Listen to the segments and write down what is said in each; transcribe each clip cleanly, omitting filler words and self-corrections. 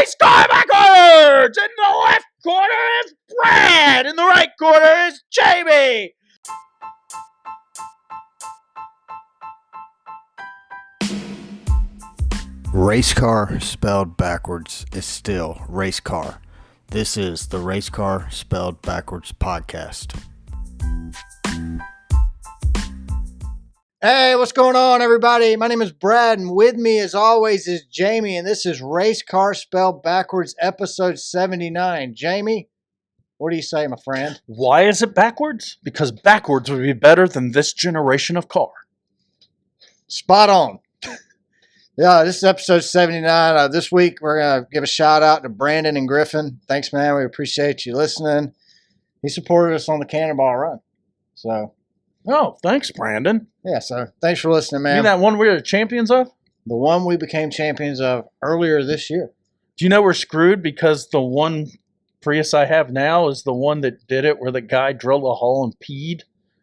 Race car backwards! In the left corner is Brad. In the right corner is Jamie. Race car spelled backwards is still race car. This is the Race Car Spelled Backwards podcast. Hey, what's going on, everybody? My name is Brad, and with me, as always, is Jamie, and this is Race Car Spelled Backwards, episode 79. Jamie, what do you say, my friend? Why is it backwards? Because backwards would be better than this generation of car. Spot on. Yeah, this is episode 79. This week, we're going to give a shout out to Brandon and Griffin. Thanks, man. We appreciate you listening. He supported us on the Cannonball Run. So, Oh, thanks, Brandon. yeah, so thanks for listening, man. You mean that one we were the champions of? The one we became champions of earlier this year. Do you know we're screwed because the one Prius I have now is the one that did it where the guy drilled a hole and peed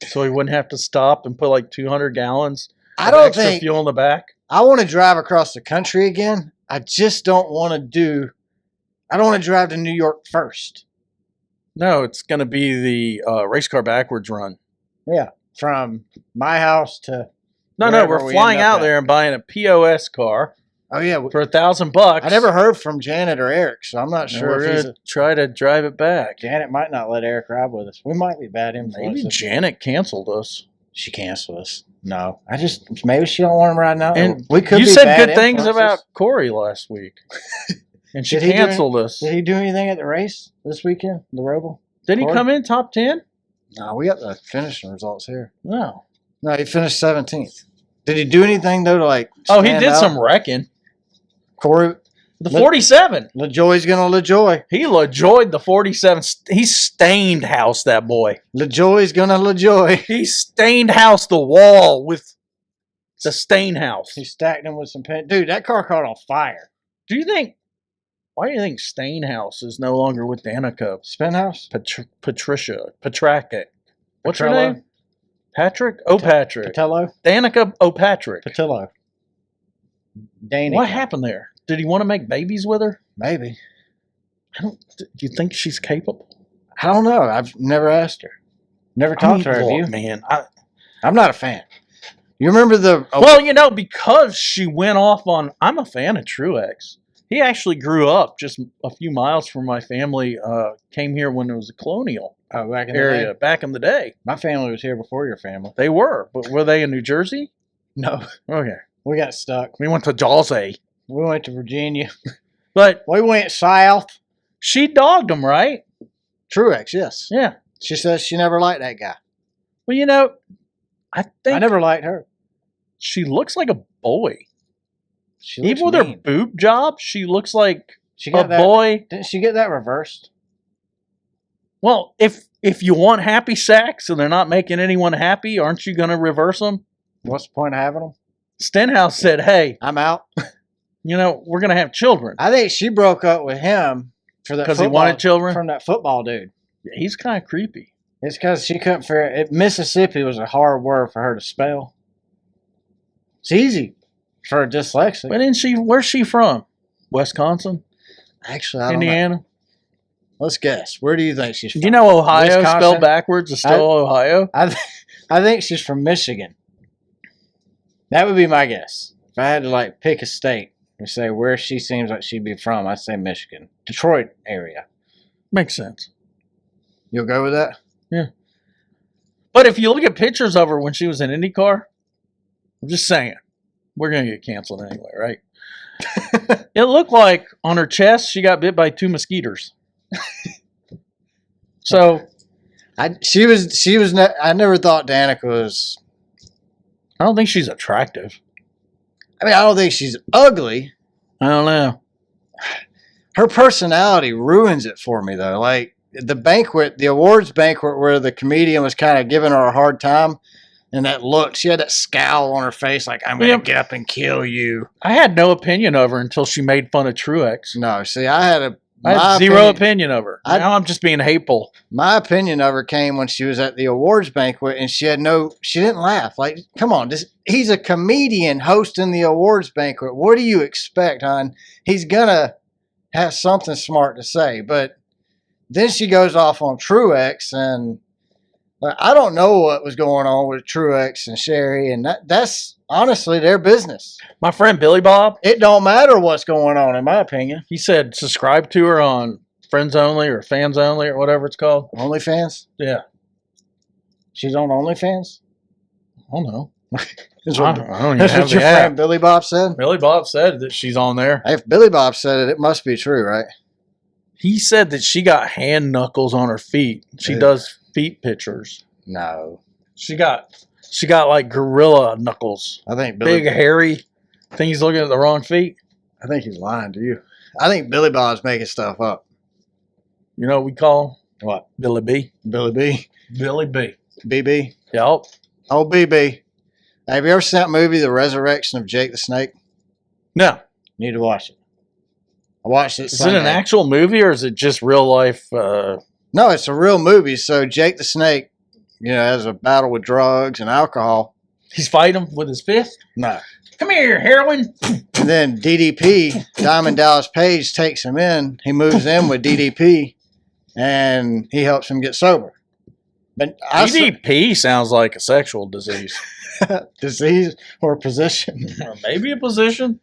so he wouldn't have to stop and put like 200 gallons of extra fuel in the back? I want to drive across the country again. I just don't want to drive to New York first. No, it's going to be the race car backwards run. Yeah, from my house to No, we're flying out there and buying a POS car. Oh yeah, for $1,000. I never heard from Janet or Eric, so I'm not sure we're if going to try to drive it back. Janet might not let Eric ride with us. We might be bad influences. Maybe Janet canceled us. She canceled us. No, maybe she don't want him right now. And we could. You be said bad good things influences. about Corey last week, and she canceled us. Did he do anything at the race this weekend? The Roval? Did he come in top 10? No, we got the finishing results here. No, he finished 17th. Did he do anything though to like? Oh, he did some wrecking. Corey, the 47. LaJoy's gonna LaJoy. He LaJoyed the 47. He stained house that boy. LaJoy's gonna LaJoy. He stained house the wall with the stain house. He stacked him with some paint. Dude, that car caught on fire. Why do you think stain house is no longer with Danica? Spin house? Patricia. Petraka. What's her Petrello? name? Patrick? O'Patrick. Patello? Danica O'Patrick. Patillo. Danica. What happened there? Did he want to make babies with her? Maybe. Do you think she's capable? I don't know. I've never asked her. Never talked to her. Have you? Man, I'm not a fan. You remember the... Well, because she went off on... I'm a fan of Truex. He actually grew up just a few miles from my family. Came here when it was a colonial back in area. the day? Back in the day. My family was here before your family. They were. But were they in New Jersey? No. Okay. We got stuck. We went to Jersey. We went to Virginia. But we went south. She dogged him, right? Truex, yes. Yeah. She says she never liked that guy. Well, I think... I never liked her. She looks like a boy. She looks Even with mean. her boob job, she looks like a boy. Didn't she get that reversed? Well, if you want happy sex and they're not making anyone happy, aren't you going to reverse them? What's the point of having them? Stenhouse said, hey, I'm out. We're going to have children. I think she broke up with him for that because he wanted children? From that football dude. Yeah, he's kind of creepy. It's because she couldn't figure it. Mississippi was a hard word for her to spell. It's easy for a dyslexic. But where's she from? Wisconsin? Actually, I don't Indiana? know. Let's guess. Where do you think she's from? Do you know Ohio Wisconsin? spelled backwards is still Ohio? I think she's from Michigan. That would be my guess. If I had to pick a state and say where she seems like she'd be from, I'd say Michigan. Detroit area. Makes sense. You'll go with that? Yeah. But if you look at pictures of her when she was in IndyCar, I'm just saying, we're going to get canceled anyway, right? It looked like on her chest she got bit by 2 mosquitoes. So I never thought Danica was... I don't think she's attractive. I mean, I don't think she's ugly. I don't know. Her personality ruins it for me, though. Like, the awards banquet where the comedian was kind of giving her a hard time, and that look, she had that scowl on her face like, I'm going to get up and kill you. I had no opinion of her until she made fun of Truex. No, see, I had zero opinion of her. Now I'm just being hateful. My opinion of her came when she was at the awards banquet, and she didn't laugh. Like, come on, he's a comedian hosting the awards banquet. What do you expect, hon? He's gonna has something smart to say. But then she goes off on Truex, and I don't know what was going on with Truex and Sherry, and that's honestly their business. My friend Billy Bob, It don't matter what's going on, in my opinion. he said subscribe to her on Friends Only or Fans Only or whatever it's called. OnlyFans? Yeah. She's on OnlyFans? I don't know. That's I what, don't even that's have what your the app. friend Billy Bob said? Billy Bob said that she's on there. If Billy Bob said it, it must be true, right? He said that she got hand knuckles on her feet. She does feet pictures. No. She got like gorilla knuckles. I think Billy, Big, hairy. Think he's looking at the wrong feet? I think he's lying to you. I think Billy Bob's making stuff up. You know what we call him? What? Billy B. Billy B? Billy B. BB? Yep. Oh, BB. Have you ever seen that movie, The Resurrection of Jake the Snake? No. Need to watch it. I watched it Is Sunday. it an actual movie or is it just real life? No, it's a real movie. So Jake the Snake, has a battle with drugs and alcohol. He's fighting him with his fist? No. Come here, heroin. And then DDP, Diamond Dallas Page, takes him in. He moves in with DDP, and he helps him get sober. But DDP sounds like a sexual disease. disease or position. Or maybe a position.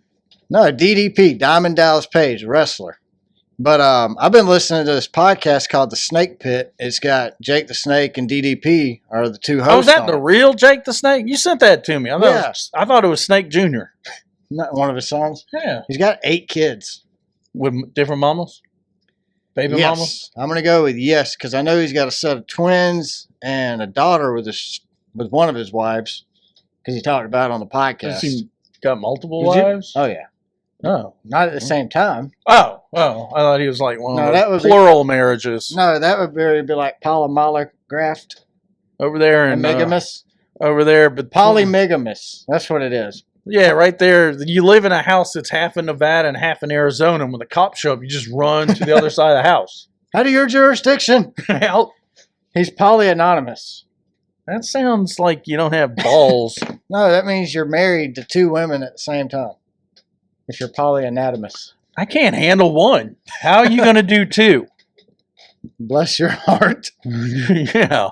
No, DDP, Diamond Dallas Page, wrestler. But I've been listening to this podcast called The Snake Pit. It's got Jake the Snake and DDP are the two hosts. Oh, is that on the it. real Jake the Snake? You sent that to me. I thought it was Snake Jr. Not one of his sons. Yeah. He's got 8 kids. With different mamas? Baby Yes. mamas? I'm going to go with yes, because I know he's got a set of twins and a daughter with one of his wives, because he talked about it on the podcast. Has he got multiple Did you- wives? Oh, yeah. Oh. Not at the same time. Oh. I thought he was like one No, of that the would be- plural marriages. No, that would be like polymonograft Over there and and megamus. over there, but Polymegamus. That's what it is. yeah, right there. You live in a house that's half in Nevada and half in Arizona. And when the cops show up, you just run to the other side of the house. Out of your jurisdiction. Hell, He's polyanonymous. that sounds like you don't have balls. No, that means you're married to 2 women at the same time. If you're polyanonymous. I can't handle one. How are you going to do 2? Bless your heart. Yeah.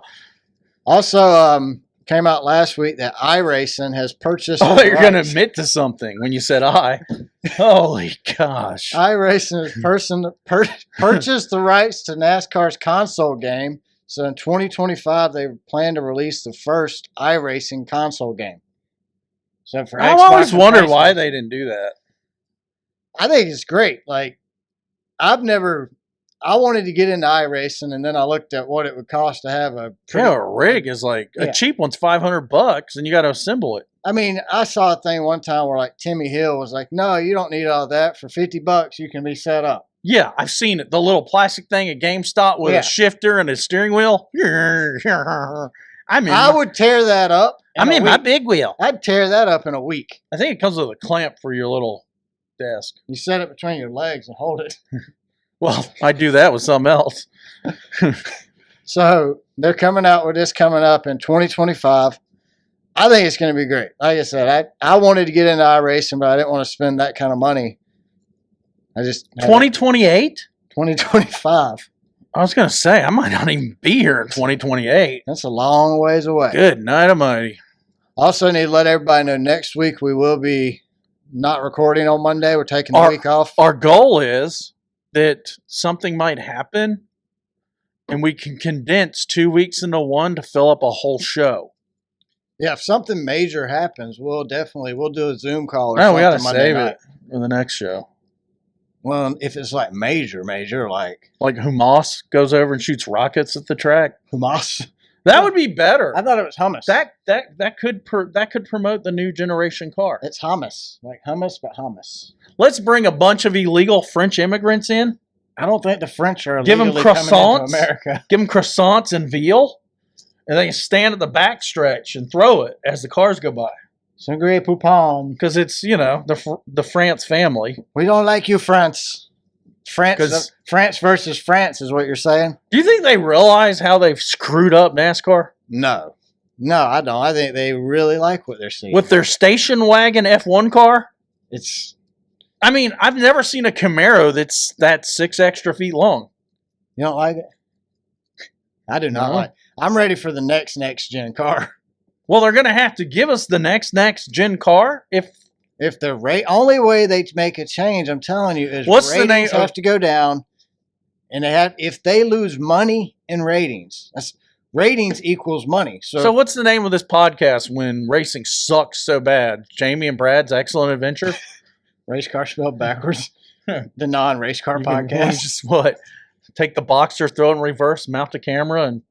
Also, came out last week that iRacing has purchased. Oh, the you're going to rights. admit to something when you said I. Holy gosh. iRacing has purchased the rights to NASCAR's console game. So in 2025, they plan to release the first iRacing console game. So for I've Xbox always and wondered why PlayStation. they didn't do that. I think it's great. Like, I wanted to get into iRacing, and then I looked at what it would cost to have a pretty, Yeah, a rig is like Yeah. a cheap one's $500 and you got to assemble it. I mean, I saw a thing one time where like Timmy Hill was like, "No, you don't need all that. For $50, you can be set up." Yeah, I've seen it. The little plastic thing at GameStop with Yeah. a shifter and a steering wheel. I'm in. I would tear that up. I'm in a my week. big wheel. I'd tear that up in a week. I think it comes with a clamp for your little desk. You set it between your legs and hold it. Well, I do that with something else. So they're coming out with this coming up in 2025. I think it's going to be great. Like I said, I wanted to get into iRacing, but I didn't want to spend that kind of money. I just 2028? 2025. I was going to say, I might not even be here in 2028. That's a long ways away. Good night, almighty. Also need to let everybody know next week we will be not recording on Monday. We're taking the week off. Our goal is that something might happen and we can condense 2 weeks into one to fill up a whole show. Yeah, if something major happens, we'll do a Zoom call or No, something we got to Monday save night. it for the next show. Well, if it's like major, like Like Hamas goes over and shoots rockets at the track. Hamas. That would be better. I thought it was hummus. That could promote the new generation car. It's hummus. Like hummus, but hummus. Let's bring a bunch of illegal French immigrants in. I don't think the French are Give 'em illegally coming croissants. into America. Give them croissants and veal, and they can stand at the back stretch and throw it as the cars go by. Sangria poupon. Because it's, the France family. We don't like you, France. 'Cause- France versus France is what you're saying? Do you think they realize how they've screwed up NASCAR? No. No, I don't. I think they really like what they're seeing. With their station wagon F1 car? It's I mean, I've never seen a Camaro that's 6 extra feet long. You don't like it? I do not No. like it. I'm ready for the next gen car. Well, they're going to have to give us the next gen car If the only way they make a change, I'm telling you, is What's the ratings name have to go down, and if they lose money in ratings, ratings equals money. So what's the name of this podcast when racing sucks so bad? Jamie and Brad's Excellent Adventure? Race car spelled backwards. The non-race car You can podcast. just what? Take the boxer, throw it in reverse, mount the camera, and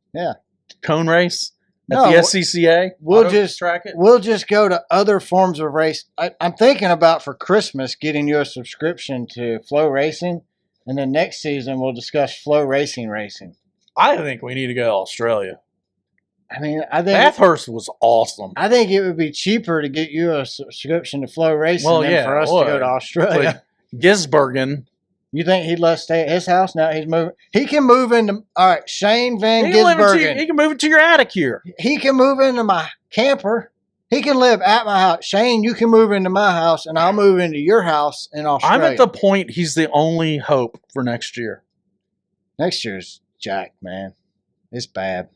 cone race at No, the SCCA. We'll just track it. We'll just go to other forms of race. I'm thinking about for Christmas getting you a subscription to Flow Racing, and then next season we'll discuss Flow Racing. I think we need to go to Australia. I mean, I think Bathurst was awesome. I think it would be cheaper to get you a subscription to Flow Racing than for us to go to Australia. But Gisbergen. You think he'd let us stay at his house? Now he's moving. He can move into. All right, Shane Van He Gisbergen. can move it to your attic here. He can move into my camper. He can live at my house. Shane, you can move into my house, and I'll move into your house in Australia. I'm at the point he's the only hope for next year. Next year's jacked, man. It's bad.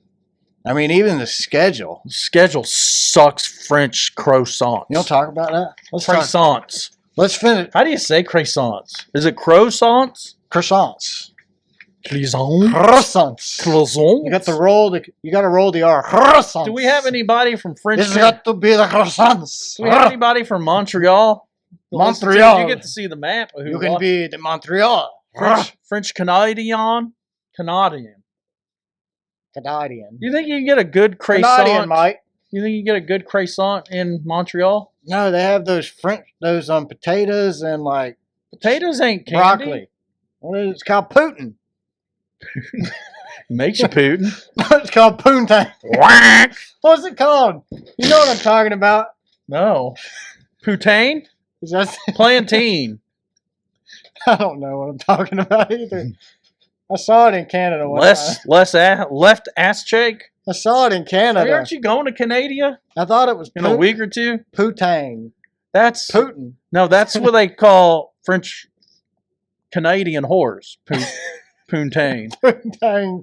I mean, even the schedule. Schedule sucks. French croissants. You don't talk about that? Croissants. Let's finish. How do you say croissants? Is it croissants? Croissants. Croissants. Croissants. Croissants. You got to roll the R. Croissants. Do we have anybody from French? It's got to be the croissants. Do we have anybody from Montreal? Montreal. You get to see the map of who You can be the Montreal. French Canadian. Canadian. You think you can get a good croissant? Canadian, Mike. You think you can get a good croissant in Montreal? No, they have those potatoes and like Potatoes ain't candy. broccoli. It's called Putin. Makes you Putin. It's called Poontang. Whack. What's it called? You know what I'm talking about? No. Poutine? Is that Plantain. I don't know what I'm talking about either. I saw it in Canada one time. Left ass shake. I saw it in Canada. Aren't you going to Canada I thought it was in a week or two? Poutang. That's Putin. No, that's what they call French Canadian whores. Poontang. Poutang.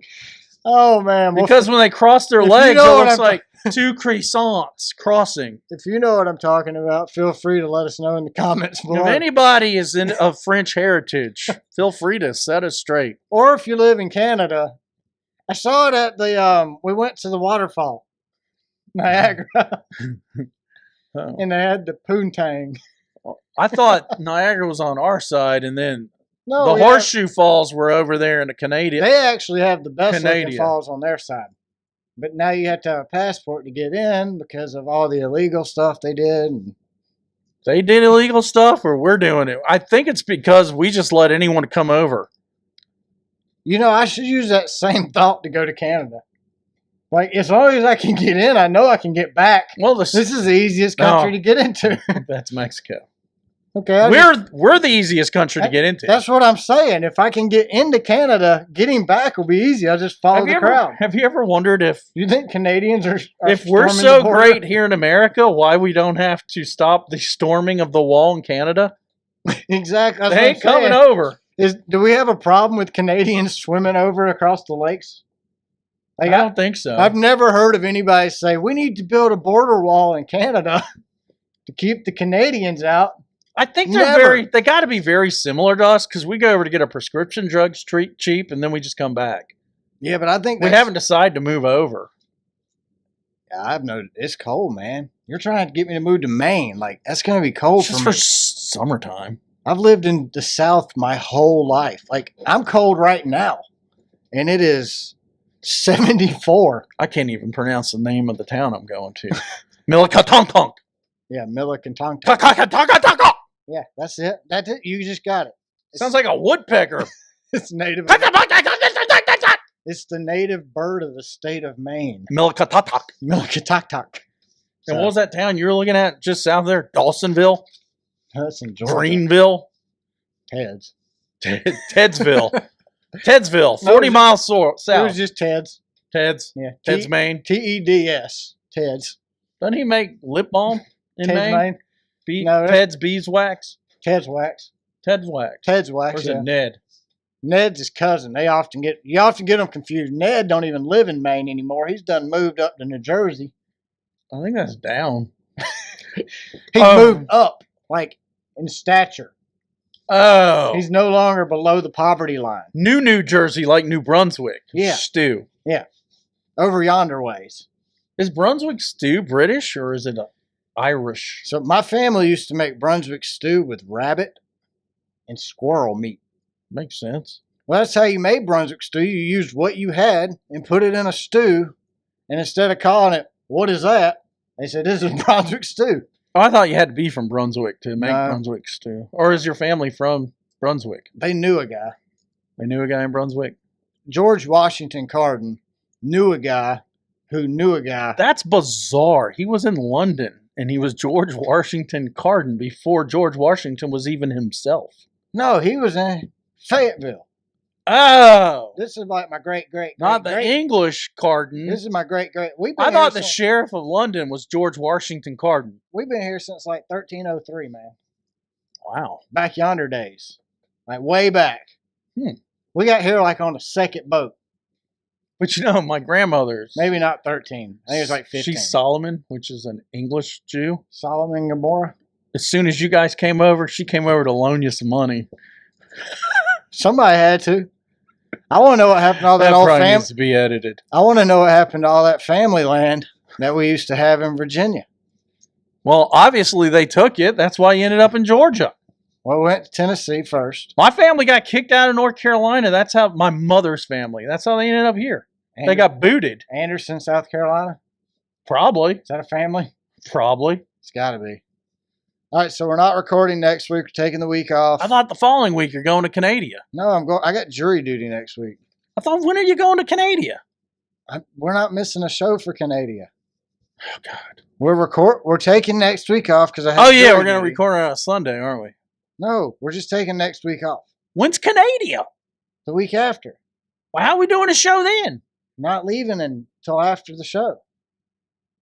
Oh man. Well, Because when they cross their if you legs, know it what looks I'm- like two croissants crossing. if you know what I'm talking about, feel free to let us know in the comments If below. anybody is of French heritage, feel free to set us straight. Or if you live in Canada, I saw it at the we went to the waterfall, Niagara, Oh. and they had the Poontang. I thought Niagara was on our side, and then No, the we have- Horseshoe Falls were over there in the Canadian. They actually have the best looking Canada. falls on their side. But now you have to have a passport to get in because of all the illegal stuff they did. And They did illegal stuff, or we're doing it. I think it's because we just let anyone come over. you know, I should use that same thought to go to Canada. Like, as long as I can get in, I know I can get back. Well, This is the easiest country to get into. that's Mexico. Okay, We're the easiest country to get into. that's what I'm saying. If I can get into Canada, getting back will be easy. I'll just follow the crowd. Have you ever wondered if You think Canadians are if we're storming so the border? great here in America, why we don't have to stop the storming of the wall in Canada? Exactly. That's They what ain't I'm coming saying. over. Do we have a problem with Canadians swimming over across the lakes? Like, I don't think so. I've never heard of anybody say we need to build a border wall in Canada to keep the Canadians out. I think Never. they got to be very similar to us because we go over to get our prescription drugs cheap, and then we just come back. Yeah, but I think We haven't decided to move over. I've noticed it's cold, man. You're trying to get me to move to Maine. Like, that's going to be cold It's just for for me. summertime. I've lived in the South my whole life. Like, I'm cold right now, and it is 74. I can't even pronounce the name of the town I'm going to. Milikatontonk. Yeah, Millikentonk. Takakatakatakak. Yeah, that's it. That's it. You just got it. Sounds like a woodpecker. It's native. Milikatatatatak. It's the native bird of the state of Maine. Milikatatak. Milikataktak. And what was that town you were looking at just south there? Dawsonville? That's in Georgia. Greenville? Ted's. Tedsville. Tedsville, No, 40 it was- miles It was south. just Ted's. Ted's. Yeah. Ted's, Maine. Teds. Ted's. Doesn't he make lip balm in Ted's Maine? Maine. No, that's- Ted's beeswax. Ted's wax. Ted's wax. Ted's Or wax. is Yeah. it Ned? Ned's his cousin. You often get them confused. Ned don't even live in Maine anymore. He's done moved up to New Jersey. I think that's down. He's moved up, like in stature. Oh. He's no longer below the poverty line. New Jersey, like New Brunswick. Yeah. Stew. Yeah. Over yonder ways. Is Brunswick stew British or is it Irish? So my family used to make Brunswick stew with rabbit and squirrel meat. Makes sense. Well, that's how you made Brunswick stew. You used what you had and put it in a stew. And instead of calling it, what is that? They said, this is Brunswick stew. Oh, I thought you had to be from Brunswick to make No. Brunswick stew. Or is your family from Brunswick? They knew a guy. They knew a guy in Brunswick? George Washington Carden knew a guy who knew a guy. That's bizarre. He was in London, and he was George Washington Carden before George Washington was even himself. No, he was in Fayetteville. Oh! This is like my great. Not the English Carden. This is my great. I thought the sheriff of London was George Washington Carden. We've been here since like 1303, man. Wow. Back yonder days. Like way back. We got here like on the second boat. But you know, my grandmother's. Maybe not 13. I think it was like 15. She's Solomon, which is an English Jew. Solomon Gomorrah. As soon as you guys came over, she came over to loan you some money. Somebody had to. I want to know what happened to all that old probably family. needs to be edited. I want to know what happened to all that family land that we used to have in Virginia. Well, obviously they took it. That's why you ended up in Georgia. Well, we went to Tennessee first. My family got kicked out of North Carolina. That's how my mother's family. That's how they ended up here. They got booted. Anderson, South Carolina. Probably. Is that a family? Probably. It's got to be. All right, so we're not recording next week. We're taking the week off. I thought the following week you're going to Canada. No, I'm going. I got jury duty next week. I thought, when are you going to Canada? We're not missing a show for Canada. Oh God. We're taking next week off because I have. Oh yeah, jury we're going to duty. record on a Sunday, aren't we? No, we're just taking next week off. When's Canada? The week after. Well, how are we doing a show then? Not leaving until after the show.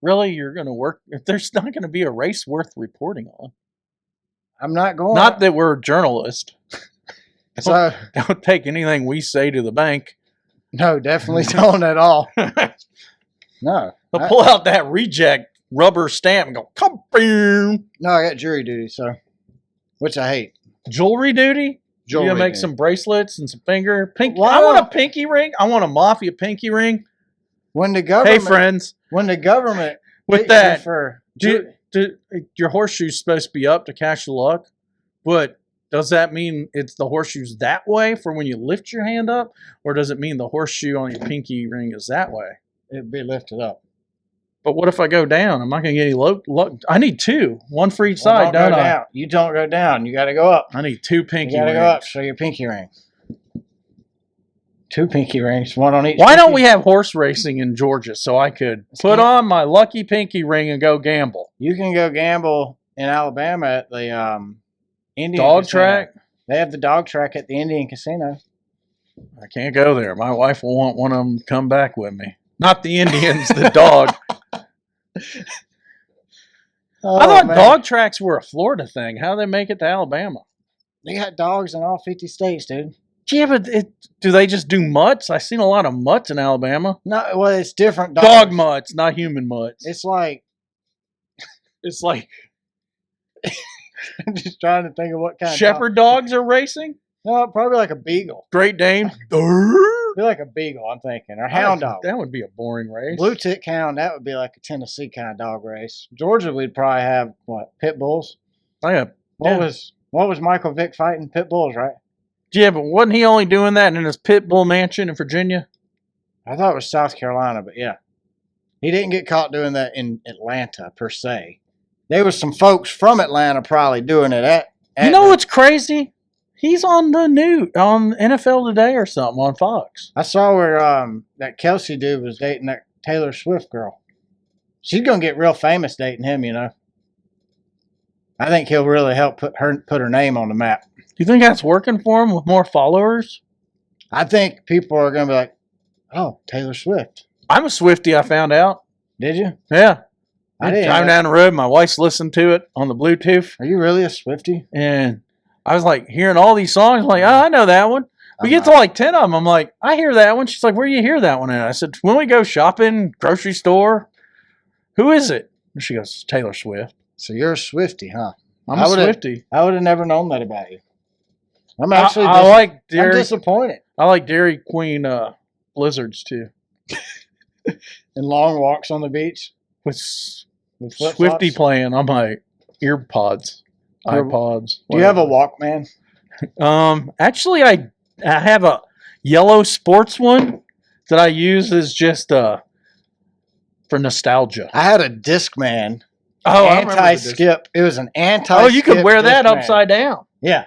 Really, you're going to work? There's not going to be a race worth reporting on. I'm not going. Not that we're journalists. So Don't take anything we say to the bank. no, definitely don't at all. No, They'll pull out that reject rubber stamp and go, come boom. no, I got jury duty, so which I hate. Jewelry duty? Jewelry You gonna make duty. some bracelets and some finger pink. Why I want a not? pinky ring. I want a mafia pinky ring. When the Hey, government, friends, when the government with picks you that, for your horseshoe's supposed to be up to cash the luck, but does that mean it's the horseshoe's that way for when you lift your hand up, or does it mean the horseshoe on your pinky ring is that way? it'd be lifted up. But what if I go down? Am I going to get any luck? I need two, one for each Well, side, don't don't go I? down. You don't go down. You got to go up. I need two pinky You got to rings. go up. Show your pinky ring. Two pinky rings, one on each. Why don't pinky. we have horse racing in Georgia so I could put on my lucky pinky ring and go gamble? You can go gamble in Alabama at the Indian Dog casino. track? They have the dog track at the Indian casino. I can't go there. My wife will want one of them to come back with me. Not the Indians, the dog. Oh, I thought man. dog tracks were a Florida thing. How do they make it to Alabama? They got dogs in all 50 states, dude. Yeah, but do they just do mutts? I've seen a lot of mutts in Alabama. No, well, it's different dogs. Dog mutts, not human mutts. It's like It's like I'm just trying to think of what kind. shepherd dogs are racing. No, probably like a beagle. Great Dane. Be like a beagle, I'm thinking, or hound dog. That would be a boring race. Blue tick hound. That would be like a Tennessee kind of dog race. Georgia, we'd probably have what, pit bulls. Yeah. What was Michael Vick fighting? Pit bulls, right? Yeah, but wasn't he only doing that in his pit bull mansion in Virginia? I thought it was South Carolina, but yeah, he didn't get caught doing that in Atlanta per se. There was some folks from Atlanta probably doing it at You know what's crazy? He's on the on NFL Today or something on Fox. I saw where that Kelsey dude was dating that Taylor Swift girl. She's gonna get real famous dating him, you know. I think he'll really help put her name on the map. Do you think that's working for him with more followers? I think people are gonna be like, "Oh, Taylor Swift." I'm a Swiftie, I found out. Did you? Yeah. I didn't Driving know. down the road, my wife's listening to it on the Bluetooth. Are you really a Swiftie? And I was like hearing all these songs. I'm like, oh, I know that one. We get to like 10 of them. I'm like, I hear that one. She's like, where do you hear that one at? I said, when we go shopping, grocery store. Who is it? And she goes, Taylor Swift. So you're a Swiftie, huh? I'm a Swiftie. I would have never known that about you. I'm I'm disappointed. I like Dairy Queen blizzards too. And long walks on the beach With flip-flops? Swiftie playing on my iPods. Do you have a Walkman? Actually, I have a yellow sports one that I use as just for nostalgia. I had a Discman. Oh, anti-skip. It was an anti-skip. Oh, you could wear that Discman. upside down. Yeah.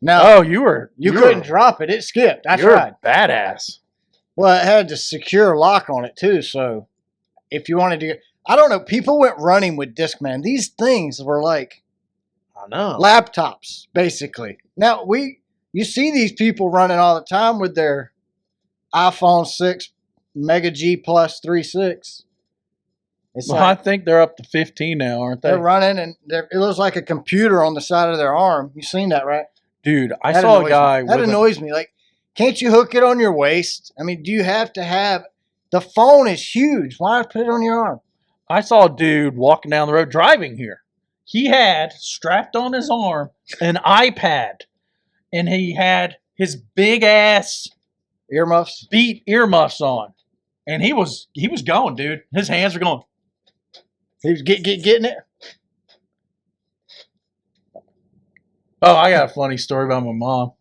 No. Oh, you couldn't drop it. It skipped. I tried. Badass. Well, it had a secure lock on it too. So if you wanted to, I don't know. People went running with Discman. These things were like, I know, laptops basically. Now you see these people running all the time with their iPhone 6 Mega G Plus 3.6. I think they're up to 15 now, aren't they? They're running, and it looks like a computer on the side of their arm. You seen that, right? Dude, I saw a guy. That annoys me. Like, can't you hook it on your waist? I mean, do you have to have the phone is huge? Why put it on your arm? I saw a dude walking down the road driving here. He had strapped on his arm an iPad, and he had his big ass earmuffs on, and he was going, dude. His hands were going. He was getting it. Oh, I got a funny story about my mom.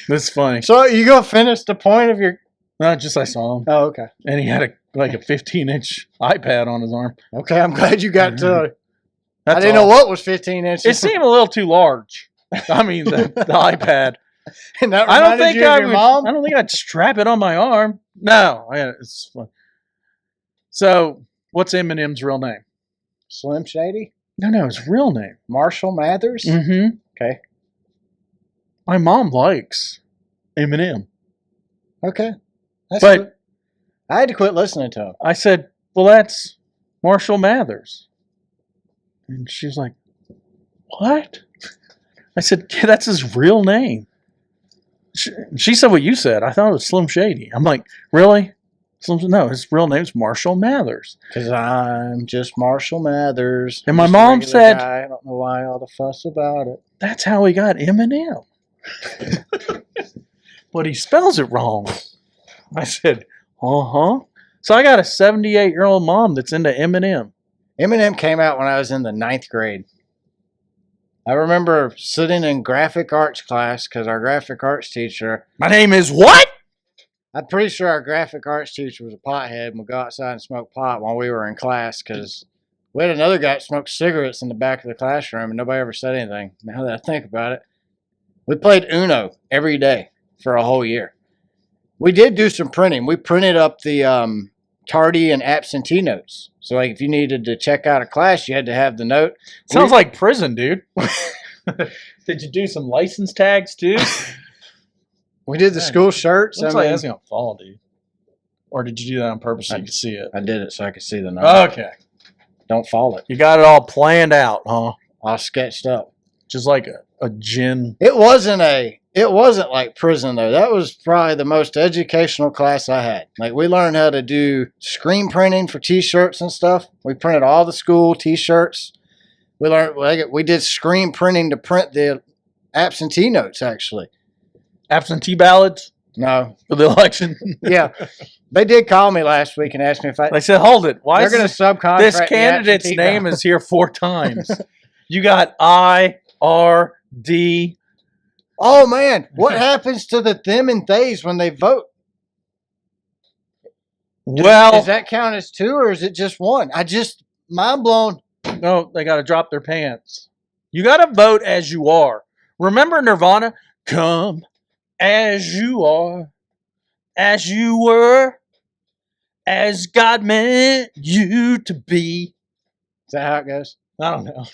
This is funny. So you gonna finish the point of your? No, just I saw him. Oh, okay. And he had a 15-inch iPad on his arm. Okay, I'm glad you got to. I didn't know what was 15 inches. It seemed a little too large. I mean, the iPad. And that I don't think you of your mom? I don't think I'd strap it on my arm. No, it's fun. So, what's Eminem's real name? Slim Shady? No, his real name. Marshall Mathers? Mm-hmm. Okay. My mom likes Eminem. Okay. But cool. I had to quit listening to him. I said, well, that's Marshall Mathers. And she's like, what? I said, yeah, that's his real name. She said what you said. I thought it was Slim Shady. I'm like, really? No, his real name's Marshall Mathers. Because I'm just Marshall Mathers. And my mom said, I don't know why all the fuss about it. That's how he got Eminem. But he spells it wrong. I said, uh-huh. So I got a 78-year-old mom that's into Eminem. Eminem came out when I was in the 9th grade. I remember sitting in graphic arts class because our graphic arts teacher... My name is what? I'm pretty sure our graphic arts teacher was a pothead and would go outside and smoke pot while we were in class because we had another guy that smoked cigarettes in the back of the classroom and nobody ever said anything. Now that I think about it. We played Uno every day for a whole year. We did do some printing. We printed up the tardy and absentee notes. So like if you needed to check out a class, you had to have the note. Sounds like prison, dude. Did you do some license tags too? We did the school shirts. Looks like that's going to fall, dude. Or did you do that on purpose so you could see it? I did it so I could see the note. Okay. Don't fall it. You got it all planned out, huh? All sketched up. Just like a gin. It wasn't like prison though. That was probably the most educational class I had. Like we learned how to do screen printing for t-shirts and stuff. We printed all the school t-shirts. We did screen printing to print the absentee notes actually. Absentee ballots? No. For the election? Yeah. They did call me last week and asked me if They said, hold it. Why they're going to subcontract this candidate's name is here 4 times. You got I, R, D. Oh, man. What happens to the them and theys when they vote? Well. Does that count as 2 or is it just 1? Mind blown. No, they got to drop their pants. You got to vote as you are. Remember Nirvana? Come as you are, as you were, as God meant you to be. Is that how it goes? I don't know.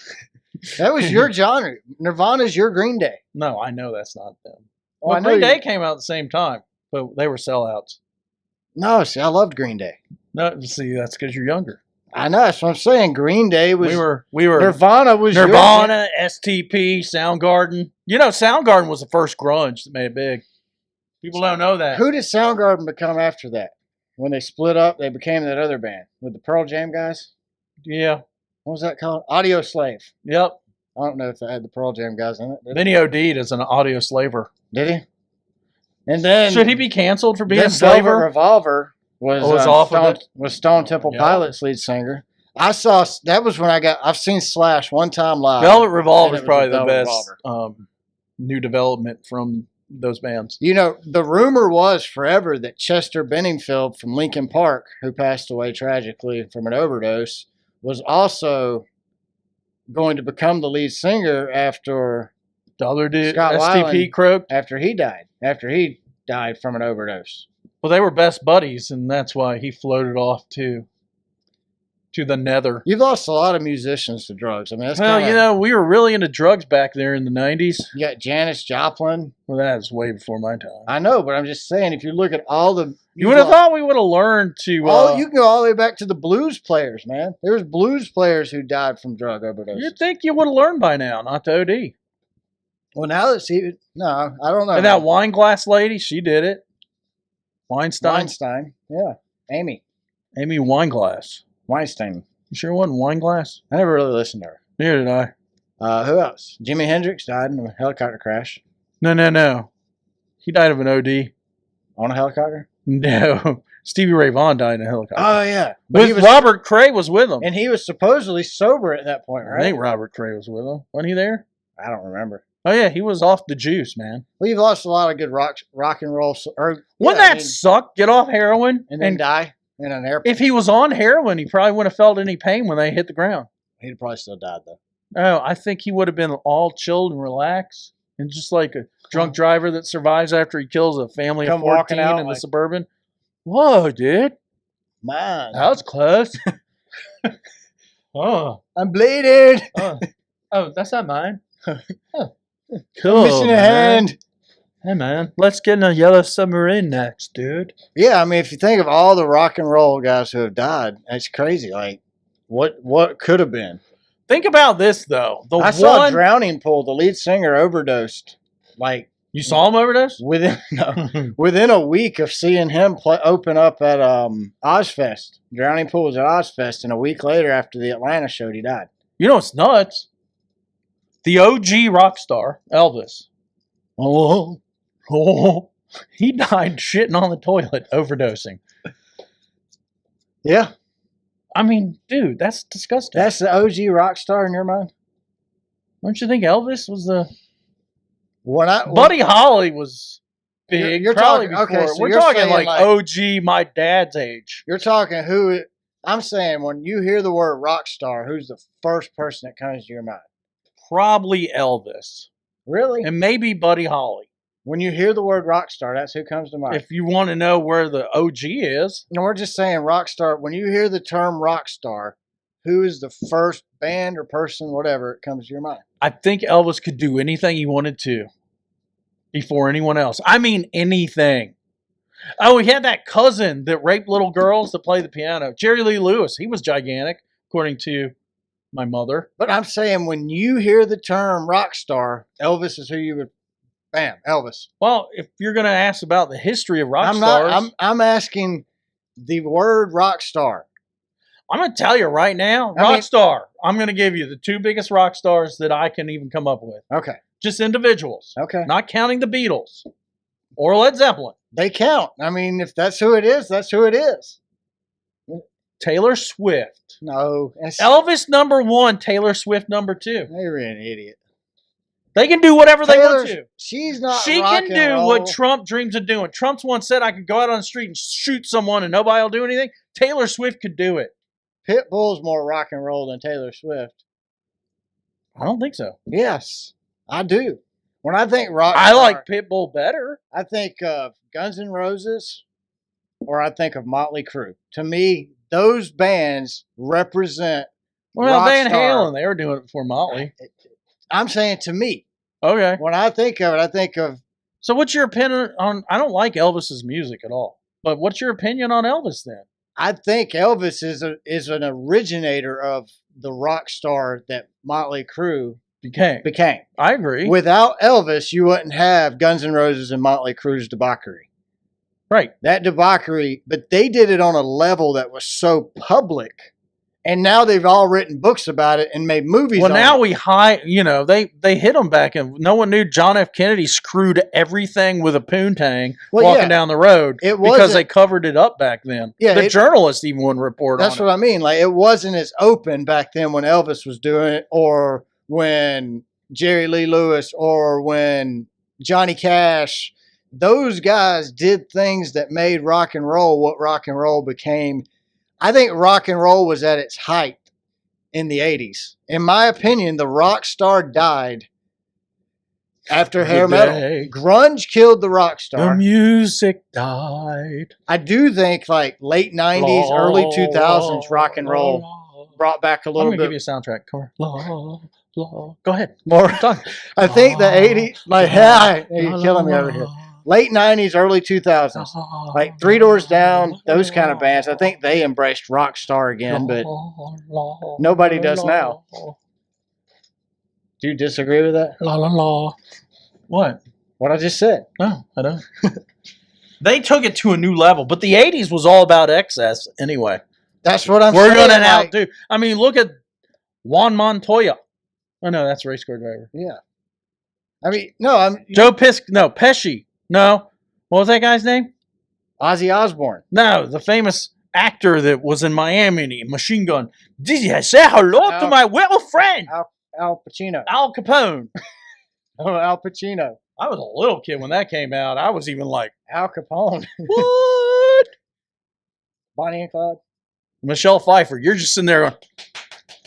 That was your genre. Nirvana's your Green Day. No, I know that's not them. Oh, Well, Green Day came out at the same time, but they were sellouts. No, see, I loved Green Day. No, see, that's because you're younger. I know. That's what I'm saying. Green Day was. We were Nirvana was. Nirvana, STP, Soundgarden. You know, Soundgarden was the first grunge that made it big. People don't know that. Who did Soundgarden become after that? When they split up, they became that other band with the Pearl Jam guys. Yeah. What was that called? Audio Slave. Yep. I don't know if they had the Pearl Jam guys in it. Then he OD'd as an audio slaver. Did he? And then should he be canceled for being a Velvet slaver? Revolver was Stone Temple Pilots lead singer. I saw that was when I've seen Slash one time live. Velvet Revolver is probably the best new development from those bands. You know, the rumor was forever that Chester Benningfield from Linkin Park, who passed away tragically from an overdose, was also going to become the lead singer after the other dude, Scott STP Weiland, croaked after he died from an overdose. Well, they were best buddies, and that's why he floated off to the nether. You've lost a lot of musicians to drugs. I mean, that's we were really into drugs back there in the 90s. You got Janis Joplin. Well, that was way before my time. I know, but I'm just saying, if you look at all the... You would have thought we would have learned to... you can go all the way back to the blues players, man. There's blues players who died from drug overdoses. You'd think you would have learned by now not to OD. Well, now that no, I don't know. And that wine glass lady, she did it. Weinstein, yeah. Amy Wineglass. Weinstein. You sure it wasn't Wineglass? I never really listened to her. Neither did I. Who else? Jimi Hendrix died in a helicopter crash. No. He died of an OD. On a helicopter? No. Stevie Ray Vaughan died in a helicopter. Oh, yeah. Robert Cray was with him. And he was supposedly sober at that point, right? I think Robert Cray was with him. Wasn't he there? I don't remember. Oh, yeah. He was off the juice, man. Well, you've lost a lot of good rock and roll. Wouldn't that suck? Get off heroin and then die in an airplane? If he was on heroin, he probably wouldn't have felt any pain when they hit the ground. He'd have probably still died, though. Oh, I think he would have been all chilled and relaxed. And just like a drunk driver that survives after he kills a family of 14 in the Suburban. Whoa, dude. Man. That was close. Oh. I'm bleeding. Oh, that's not mine. Oh. Cool. I'm missing a hand. Hey, man. Let's get in a yellow submarine next, dude. Yeah, I mean, if you think of all the rock and roll guys who have died, that's crazy. Like, what could have been? Think about this, though. I saw Drowning Pool. The lead singer overdosed. Like, you saw him overdose? Within a week of seeing him open up at Ozfest. Drowning Pool was at Ozfest, and a week later, after the Atlanta show, he died. You know what's nuts? The OG rock star, Elvis. He died shitting on the toilet, overdosing. Yeah. I mean, dude, that's disgusting. That's the OG rock star in your mind? Don't you think Elvis was the... Buddy Holly was big. You're probably talking, before. okay, so we're you're talking like like OG, my dad's age. You're talking who... I'm saying when you hear the word rock star, who's the first person that comes to your mind? Probably Elvis. Really? And maybe Buddy Holly. When you hear the word rock star, that's who comes to mind. If you want to know where the OG is. No, we're just saying rock star. When you hear the term rock star, who is the first band or person, whatever, it comes to your mind? I think Elvis could do anything he wanted to before anyone else. I mean, anything. Oh, he had that cousin that raped little girls to play the piano. Jerry Lee Lewis. He was gigantic, according to my mother. But I'm saying when you hear the term rock star, Elvis is who you would... Bam, Elvis. Well, if you're going to ask about the history of rock stars... I'm asking the word rock star. I'm going to tell you right now, rock star. I'm going to give you the two biggest rock stars that I can even come up with. Okay. Just individuals. Okay. Not counting the Beatles or Led Zeppelin. They count. I mean, if that's who it is, that's who it is. Taylor Swift. No. Elvis number 1, Taylor Swift number 2. You're an idiot. They can do whatever they want to. She's not She can do what Trump dreams of doing. Trump's once said I could go out on the street and shoot someone and nobody will do anything. Taylor Swift could do it. Pitbull's more rock and roll than Taylor Swift. I don't think so. Yes, I do. When I think rock I like Pitbull better. I think of Guns N' Roses or I think of Motley Crue. To me, those bands represent Well, Van Halen, they were doing it before Motley. I'm saying to me. Okay. When I think of it, I think of... So what's your opinion on... I don't like Elvis's music at all. But what's your opinion on Elvis then? I think Elvis is an originator of the rock star that Motley Crue became. I agree. Without Elvis, you wouldn't have Guns N' Roses and Motley Crue's debauchery. Right. That debauchery, but they did it on a level that was so public. And now they've all written books about it and made movies Well, on now it. they hit them back, and no one knew John F. Kennedy screwed everything with a poontang walking down the road because they covered it up back then. Yeah, the journalists even wouldn't report on it. That's what I mean. Like, it wasn't as open back then when Elvis was doing it, or when Jerry Lee Lewis, or when Johnny Cash. Those guys did things that made rock and roll what rock and roll became. I think rock and roll was at its height in the 80s. In my opinion, the rock star died after hair metal. Grunge killed the rock star. The music died. I do think like late 90s, early 2000s rock and roll brought back a little bit. I'm going to give you a soundtrack. Come on. Go ahead. More. I think the 80s, like, you're killing me over here. Late 90s, early 2000s, like Three Doors Down, those kind of bands. I think they embraced rock star again, but nobody does now. Do you disagree with that? What? What I just said. No, I don't. They took it to a new level, but the 80s was all about excess anyway. That's what I'm saying. We're going to outdo. I mean, look at Juan Montoya. Oh, no, that's a race car driver. Yeah. I mean, no, Pesci. No. What was that guy's name? Ozzy Osbourne. No, the famous actor that was in Miami, Machine Gun. Did you say hello to my little friend? Al Pacino. Al Capone. Oh, Al Pacino. I was a little kid when that came out. I was even like, Al Capone. What? Bonnie and Clyde. Michelle Pfeiffer. You're just sitting there going,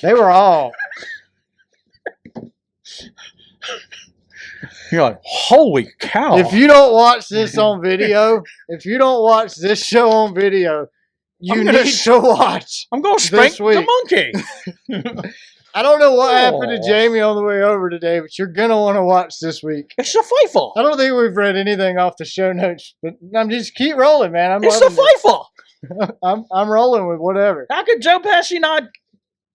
they were all. You're like, holy cow. If you don't watch this on video, if you don't watch this show on video, you need to watch. I'm going to spank the monkey. I don't know what happened to Jamie on the way over today, but you're going to want to watch this week. It's a Pfeiffer. I don't think we've read anything off the show notes, but I'm just keep rolling, man. It's a Pfeiffer. I'm rolling with whatever. How could Joe Pesci not?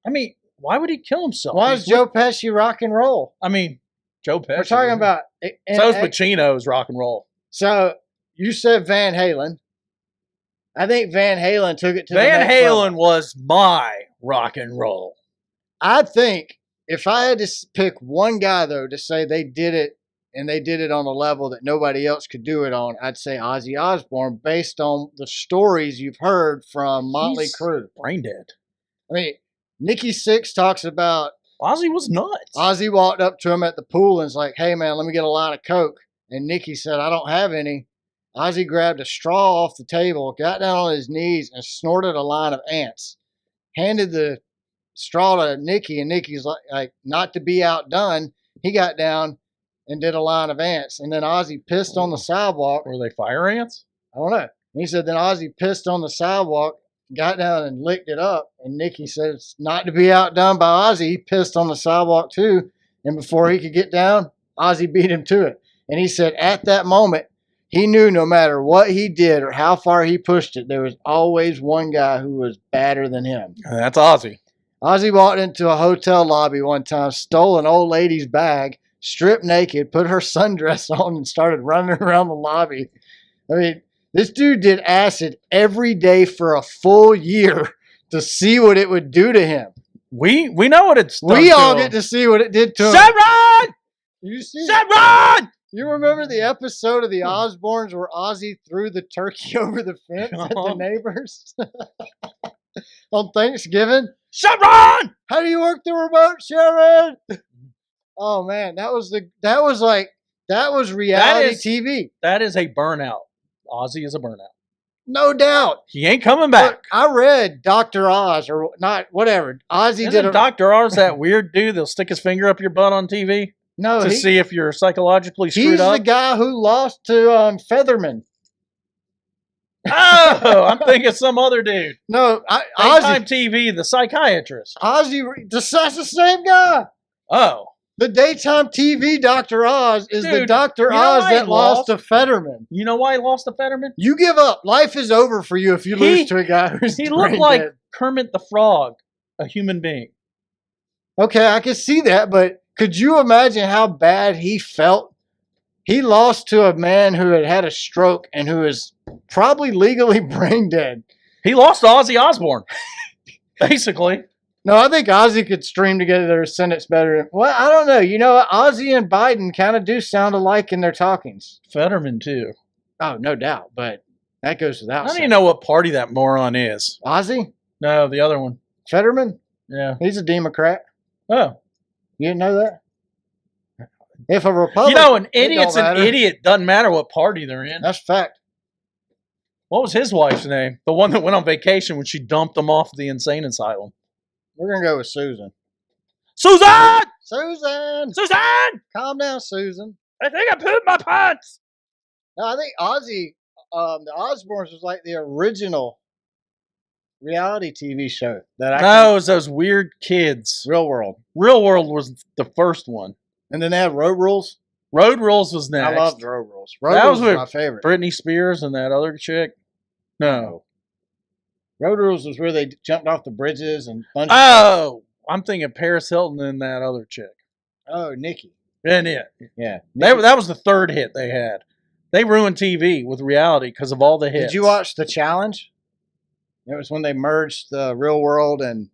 I mean, why would he kill himself? Why is Joe Pesci rock and roll? I mean, Joe Pesci. We're talking about. So's Pacino's rock and roll. So you said Van Halen. I think Van Halen took it to Van the next Halen level. was my rock and roll. I think if I had to pick one guy, though, to say they did it and they did it on a level that nobody else could do it on, I'd say Ozzy Osbourne, based on the stories you've heard from Motley Crue. Brain dead. I mean, Nikki Sixx talks about Ozzy was nuts. Ozzy walked up to him at the pool and was like, hey, man, let me get a line of Coke. And Nikki said, I don't have any. Ozzy grabbed a straw off the table, got down on his knees, and snorted a line of ants. Handed the straw to Nikki, and Nikki's like, not to be outdone, he got down and did a line of ants. And then Ozzy pissed on the sidewalk. Were they fire ants? I don't know. And he said then Ozzy pissed on the sidewalk, got down and licked it up. And Nikki said it's not to be outdone by Ozzy. He pissed on the sidewalk too. And before he could get down, Ozzy beat him to it. And he said at that moment, he knew no matter what he did or how far he pushed it, there was always one guy who was badder than him. And that's Ozzy. Ozzy walked into a hotel lobby one time, stole an old lady's bag, stripped naked, put her sundress on, and started running around the lobby. I mean, this dude did acid every day for a full year to see what it would do to him. We know what it's done. We all get to see what it did to him. Sharon! You see? Sharon! You remember the episode of the Osbournes where Ozzy threw the turkey over the fence at the neighbors on Thanksgiving? Sharon! How do you work the remote, Sharon? Oh man, that was reality TV. That is a burnout. Ozzy is a burnout. No doubt. He ain't coming back. Look, I read Dr. Oz or not, whatever. Ozzy did Dr. Oz that weird dude that'll stick his finger up your butt on TV? No, to see if you're psychologically screwed up? He's the guy who lost to Featherman. Oh, I'm thinking some other dude. No, Daytime TV, the psychiatrist. Ozzy, that's the same guy. Oh. The daytime TV Dr. Oz is the Dude, Dr. you know Oz why he that lost lost? to Fetterman. You know why he lost to Fetterman? You give up. Life is over for you if you lose to a guy who's He looked brain like dead. Kermit the Frog, a human being. Okay, I can see that, but could you imagine how bad he felt? He lost to a man who had a stroke and who is probably legally brain dead. He lost to Ozzy Osbourne, basically. No, I think Ozzy could string together a sentence better. Well, I don't know. You know, Ozzy and Biden kind of do sound alike in their talkings. Fetterman, too. Oh, no doubt, but that goes without I don't saying. even know what party that moron is. Ozzy? No, the other one. Fetterman? Yeah. He's a Democrat. Oh. You didn't know that? If a Republican... You know, an idiot's an idiot. Doesn't matter what party they're in. That's fact. What was his wife's name? The one that went on vacation when she dumped him off the insane asylum. We're going to go with Susan. Susan! Susan! Susan! Calm down, Susan. I think I pooped my pants. No, I think Ozzy, the Osbournes was like the original reality TV show. No, it was those weird kids. Real World. Real World was the first one. And then they had Road Rules. Road Rules was next. I loved Road Rules. Road That Rules was was with my favorite. Britney Spears and that other chick. No. Road Rules was where they jumped off the bridges and bungee. Oh, I'm thinking Paris Hilton and that other chick. Oh, Nikki. And it. Yeah. That was the third hit they had. They ruined TV with reality because of all the hits. Did you watch The Challenge? It was when they merged the Real World and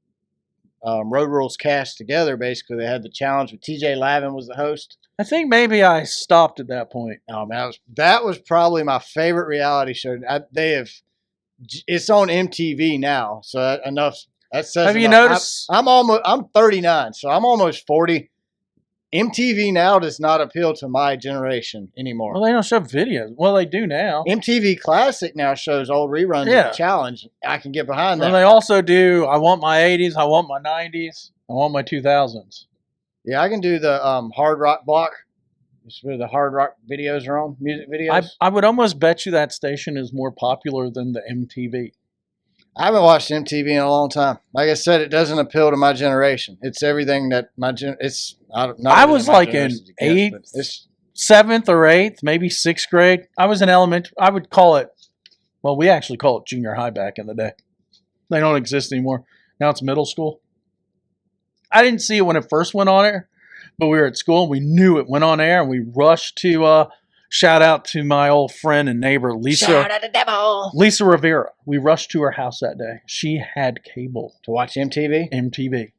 Road Rules cast together. Basically, they had The Challenge with TJ Lavin was the host. I think maybe I stopped at that point. Oh man, that was probably my favorite reality show. It's on MTV now, so that enough. That says Have you enough. noticed? I'm 39, so I'm almost 40. MTV now does not appeal to my generation anymore. Well, they don't show videos. Well, they do now. MTV Classic now shows old reruns of The Challenge. I can get behind that. And they also do, I want my 80s, I want my 90s, I want my 2000s. Yeah, I can do the Hard Rock block. It's where the Hard Rock videos are on, music videos. I would almost bet you that station is more popular than the MTV. I haven't watched MTV in a long time. Like I said, it doesn't appeal to my generation. It's everything that I was like in 7th or 8th, maybe 6th grade. I was in elementary. I would call it, well, we actually call it junior high back in the day. They don't exist anymore. Now it's middle school. I didn't see it when it first went on air, but we were at school and we knew it went on air and we rushed to shout out to my old friend and neighbor, Lisa. Shout out the devil. Lisa Rivera. We rushed to her house that day. She had cable. To watch MTV? MTV.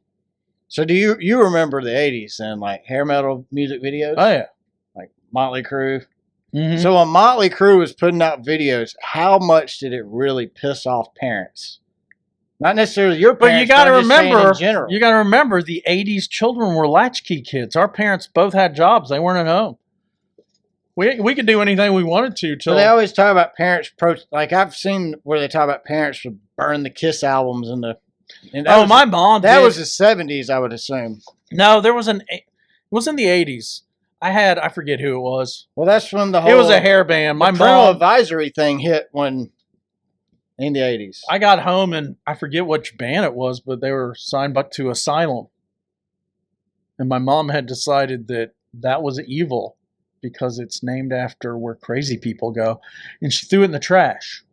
So do you remember the 80s and like hair metal music videos? Oh, yeah. Like Motley Crue? Mm-hmm. So when Motley Crue was putting out videos, how much did it really piss off parents? Not necessarily your parents, but you got to remember, in general. you got to remember the 80s children were latchkey kids. Our parents both had jobs. They weren't at home. We could do anything we wanted to. So they always talk about parents. Like I've seen where they talk about parents would burn the Kiss albums and my mom. That was the 70s, I would assume. No, it was in the 80s. I forget who it was. Well, that's when it was a hair band. My parental mom advisory thing hit in the 80s. I got home and I forget which band it was, but they were signed back to Asylum. And my mom had decided that was evil because it's named after where crazy people go. And she threw it in the trash.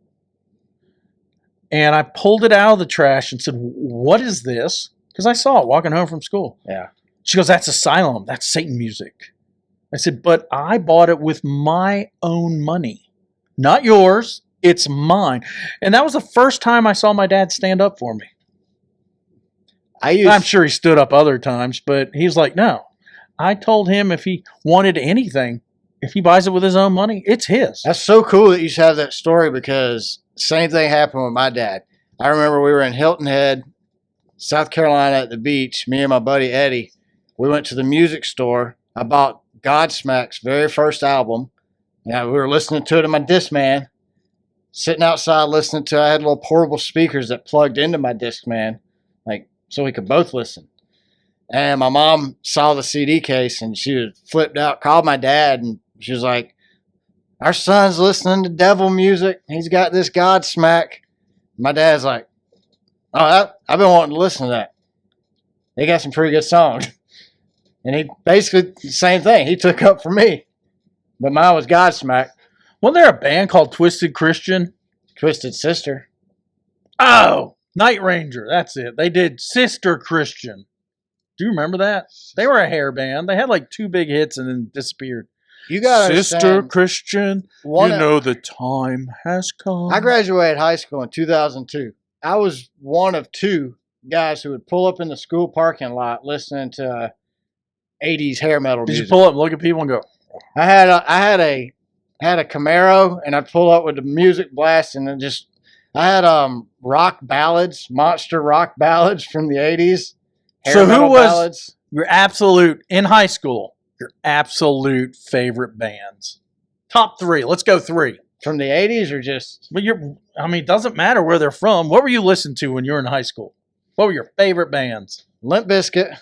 And I pulled it out of the trash and said, "What is this?" Because I saw it walking home from school. Yeah. She goes, "That's Asylum. That's Satan music." I said, "But I bought it with my own money. Not yours. It's mine." And that was the first time I saw my dad stand up for me. I'm sure he stood up other times, but he's like, no. I told him if he wanted anything, if he buys it with his own money, it's his. That's so cool that you have that story because same thing happened with my dad. I remember we were in Hilton Head, South Carolina at the beach, me and my buddy Eddie. We went to the music store. I bought Godsmack's very first album. Now we were listening to it in my Discman. Sitting outside listening to it. I had little portable speakers that plugged into my Discman, like so we could both listen. And my mom saw the CD case and she was flipped out, called my dad, and she was like, "Our son's listening to devil music. He's got this Godsmack." My dad's like, "Oh, I've been wanting to listen to that. They got some pretty good songs." And he basically the same thing. He took up for me. But mine was Godsmack. Wasn't there a band called Twisted Christian? Twisted Sister. Oh, Night Ranger. That's it. They did Sister Christian. Do you remember that? They were a hair band. They had like 2 big hits and then disappeared. You got Sister Christian, you know the time has come. I graduated high school in 2002. I was one of 2 guys who would pull up in the school parking lot listening to 80s hair metal music. Did you pull up and look at people and go? I had a Camaro, and I'd pull up with the music blasting, and I had rock ballads, monster rock ballads from the 80s. So who was your absolute in high school? Your absolute favorite bands. Top 3. Let's go 3. From the 80s or just? But it doesn't matter where they're from. What were you listening to when you were in high school? What were your favorite bands? Limp Bizkit,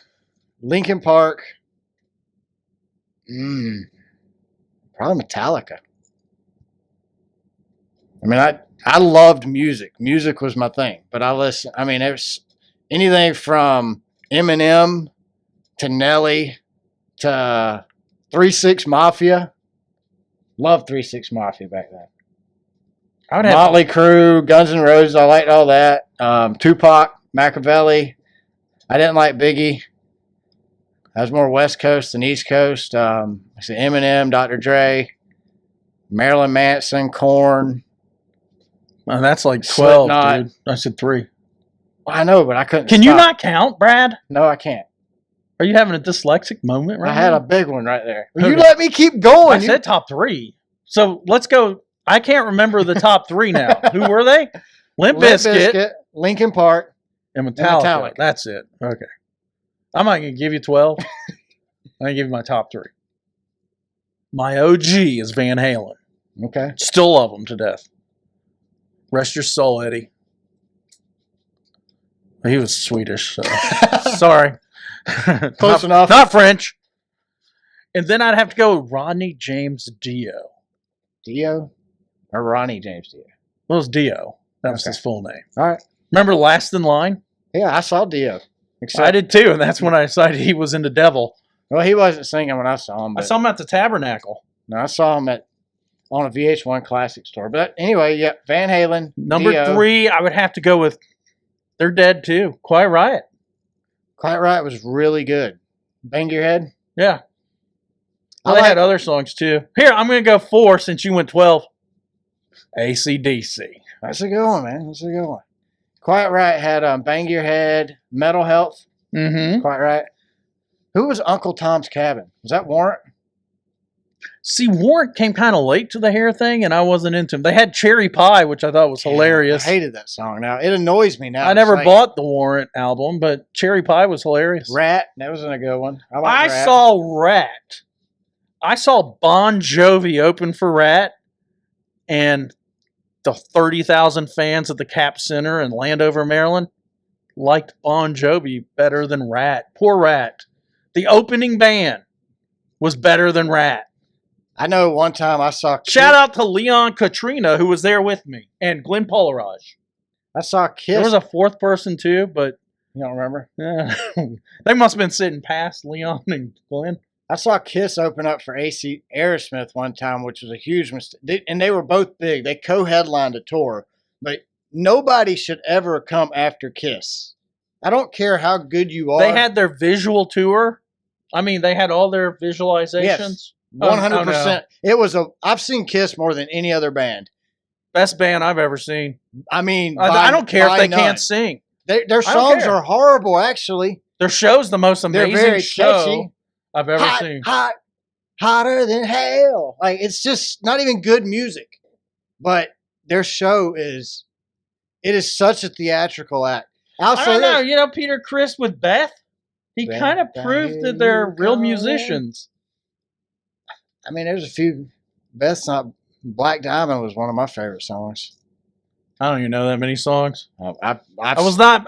Linkin Park. Probably Metallica. I mean, I loved music. Music was my thing. But it was anything from Eminem to Nelly to 3 6 Mafia. Loved 3 6 Mafia back then. I would have Motley Crue, Guns N' Roses. I liked all that. Tupac, Machiavelli. I didn't like Biggie. I was more West Coast than East Coast. I said Eminem, Dr. Dre, Marilyn Manson, Korn. Oh, that's like 12, Slipknot. dude. I said 3. Well, I know, but I couldn't. Can you stop. not count, Brad? No, I can't. Are you having a dyslexic moment right I now? had a big one right there. Will Okay. you let me keep going? I said top 3. So let's go. I can't remember the top 3 now. Who were they? Limp Bizkit Linkin Park, and Metallica. Metallica. That's it. Okay. I'm not going to give you 12. I'm going to give you my top 3. My OG is Van Halen. Okay. Still love them to death. Rest your soul, Eddie. He was Swedish, so sorry. Close enough. Not French. And then I'd have to go with Rodney James Dio. Dio or Ronnie James Dio? Well, it was Dio. That was Okay. his full name. All right. Remember Last in Line? Yeah, I saw Dio. I did too, and that's when I decided he was in the devil. Well, he wasn't singing when I saw him. I But saw him at the Tabernacle. No, I saw him on a VH1 Classic store. But anyway, yeah, Van Halen. Number Dio. 3, I would have to go with, they're dead too, Quiet Riot. Quiet Riot was really good. Bang Your Head. Yeah. Well, they had other songs too. Here, I'm going to go 4 since you went 12. AC/DC. That's a good one, man. That's a good one. Quiet Riot had Bang Your Head, Mental Health. Mm-hmm. Quiet Riot. Who was Uncle Tom's Cabin? Was that Warrant? See, Warrant came kind of late to the hair thing, and I wasn't into him. They had Cherry Pie, which I thought was hilarious. I hated that song. Now it annoys me now. I never bought the Warrant album, but Cherry Pie was hilarious. Rat. That wasn't a good one. I Rat. saw Rat. I saw Bon Jovi open for Rat, and the 30,000 fans at the Cap Center in Landover, Maryland, liked Bon Jovi better than Rat. Poor Rat. The opening band was better than Rat. I know one time I saw Shout out to Leon Katrina, who was there with me, and Glenn Polarage. I saw Kiss. There was a 4th person too, but you don't remember? they must have been sitting past Leon and Glenn. I saw Kiss open up for AC Aerosmith one time, which was a huge mistake. And they were both big. They co-headlined a tour. But nobody should ever come after Kiss. I don't care how good you are. They had their visual tour. I mean, they had all their visualizations. Yes, 100%. It was I've seen Kiss more than any other band. Best band I've ever seen. I mean, I don't care if they none. can't sing. Their songs are horrible, actually. Their show's the most amazing They're very show catchy. I've ever seen. Hotter than hell. Like, it's just not even good music. But their show is such a theatrical act. I don't know. You know, Peter Criss with Beth? He kind of proved that they're real musicians. I mean, there's a few. Beth's not. Black Diamond was one of my favorite songs. I don't even know that many songs. I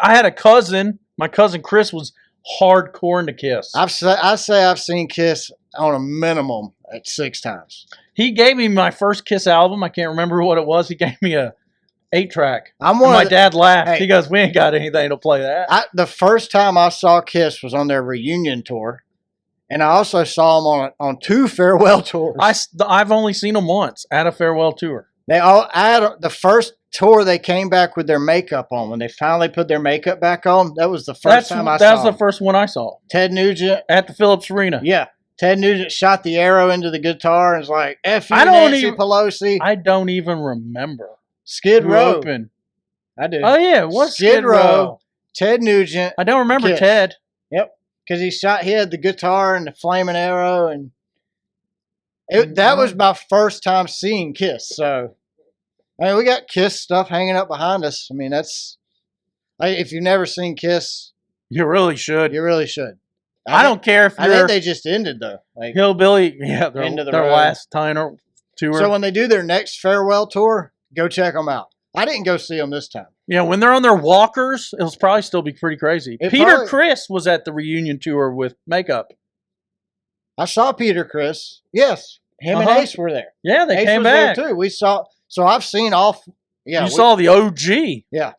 had a cousin. My cousin Chris was hardcore into Kiss. I say I've seen Kiss on a minimum at 6 times. He gave me my first Kiss album. I can't remember what it was. He gave me a 8-track. My dad laughed. Hey, he goes, "We ain't got anything to play that." The first time I saw Kiss was on their reunion tour, And I also saw them on 2 farewell tours. I've only seen them once at a farewell tour. They all the first tour they came back with their makeup on. When they finally put their makeup back on, that was the first time I saw That was the first one I saw. Ted Nugent at the Phillips Arena. Yeah. Ted Nugent shot the arrow into the guitar and was like, F you, Nancy Pelosi. I don't even remember. Skid Row. Open. I do. Oh, yeah. What's Skid Row? Ted Nugent. I don't remember Kiss. Ted. Yep. Because he had the guitar and the flaming arrow. And that was my first time seeing Kiss. So, I mean, we got Kiss stuff hanging up behind us. I mean, if you've never seen Kiss, you really should. You really should. I don't care if you're. I think they just ended, though. Like Hillbilly, yeah, their last tour. So when they do their next farewell tour, go check them out. I didn't go see them this time. Yeah, when they're on their walkers, it'll probably still be pretty crazy. Peter Criss was at the reunion tour with makeup. I saw Peter Criss. Yes, him and Ace were there. Yeah, they Ace came was back there too. We saw. So I've seen all. Yeah, you saw the OG. Yeah,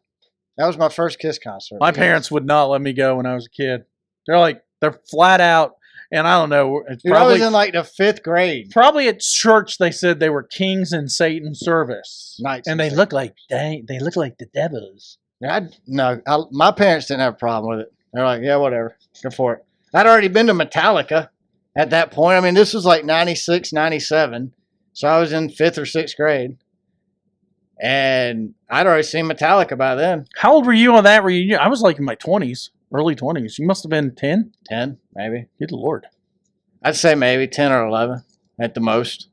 that was my first Kiss concert. My parents would not let me go when I was a kid. They're flat out, and I don't know. It's I was in like the 5th grade. Probably at church, they said they were kings in Satan's service, and they look like the devils. My parents didn't have a problem with it. They're like, yeah, whatever, go for it. I'd already been to Metallica at that point. I mean, this was like 96, 97, so I was in 5th or 6th grade, and I'd already seen Metallica by then. How old were you on that reunion? I was like in my 20s. Early 20s. You must have been 10? 10, maybe. Good Lord. I'd say maybe 10 or 11 at the most.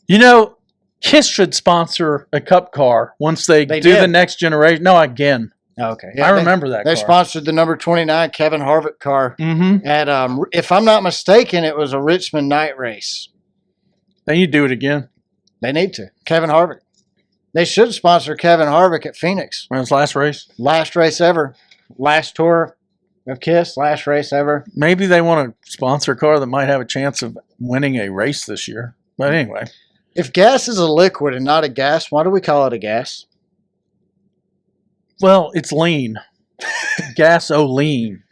You know, Kiss should sponsor a cup car once they do did. The next generation. No, again. Okay. Yeah, I remember that They car. sponsored the number 29 Kevin Harvick car Mm-hmm. at, if I'm not mistaken, it was a Richmond night race. They need to do it again. They need to. Kevin Harvick. They should sponsor Kevin Harvick at Phoenix. When his last race? Last race ever. Last tour of Kiss, last race ever. Maybe they want to sponsor a car that might have a chance of winning a race this year. But anyway. If gas is a liquid and not a gas, why do we call it a gas? Well, it's lean. Gasoline.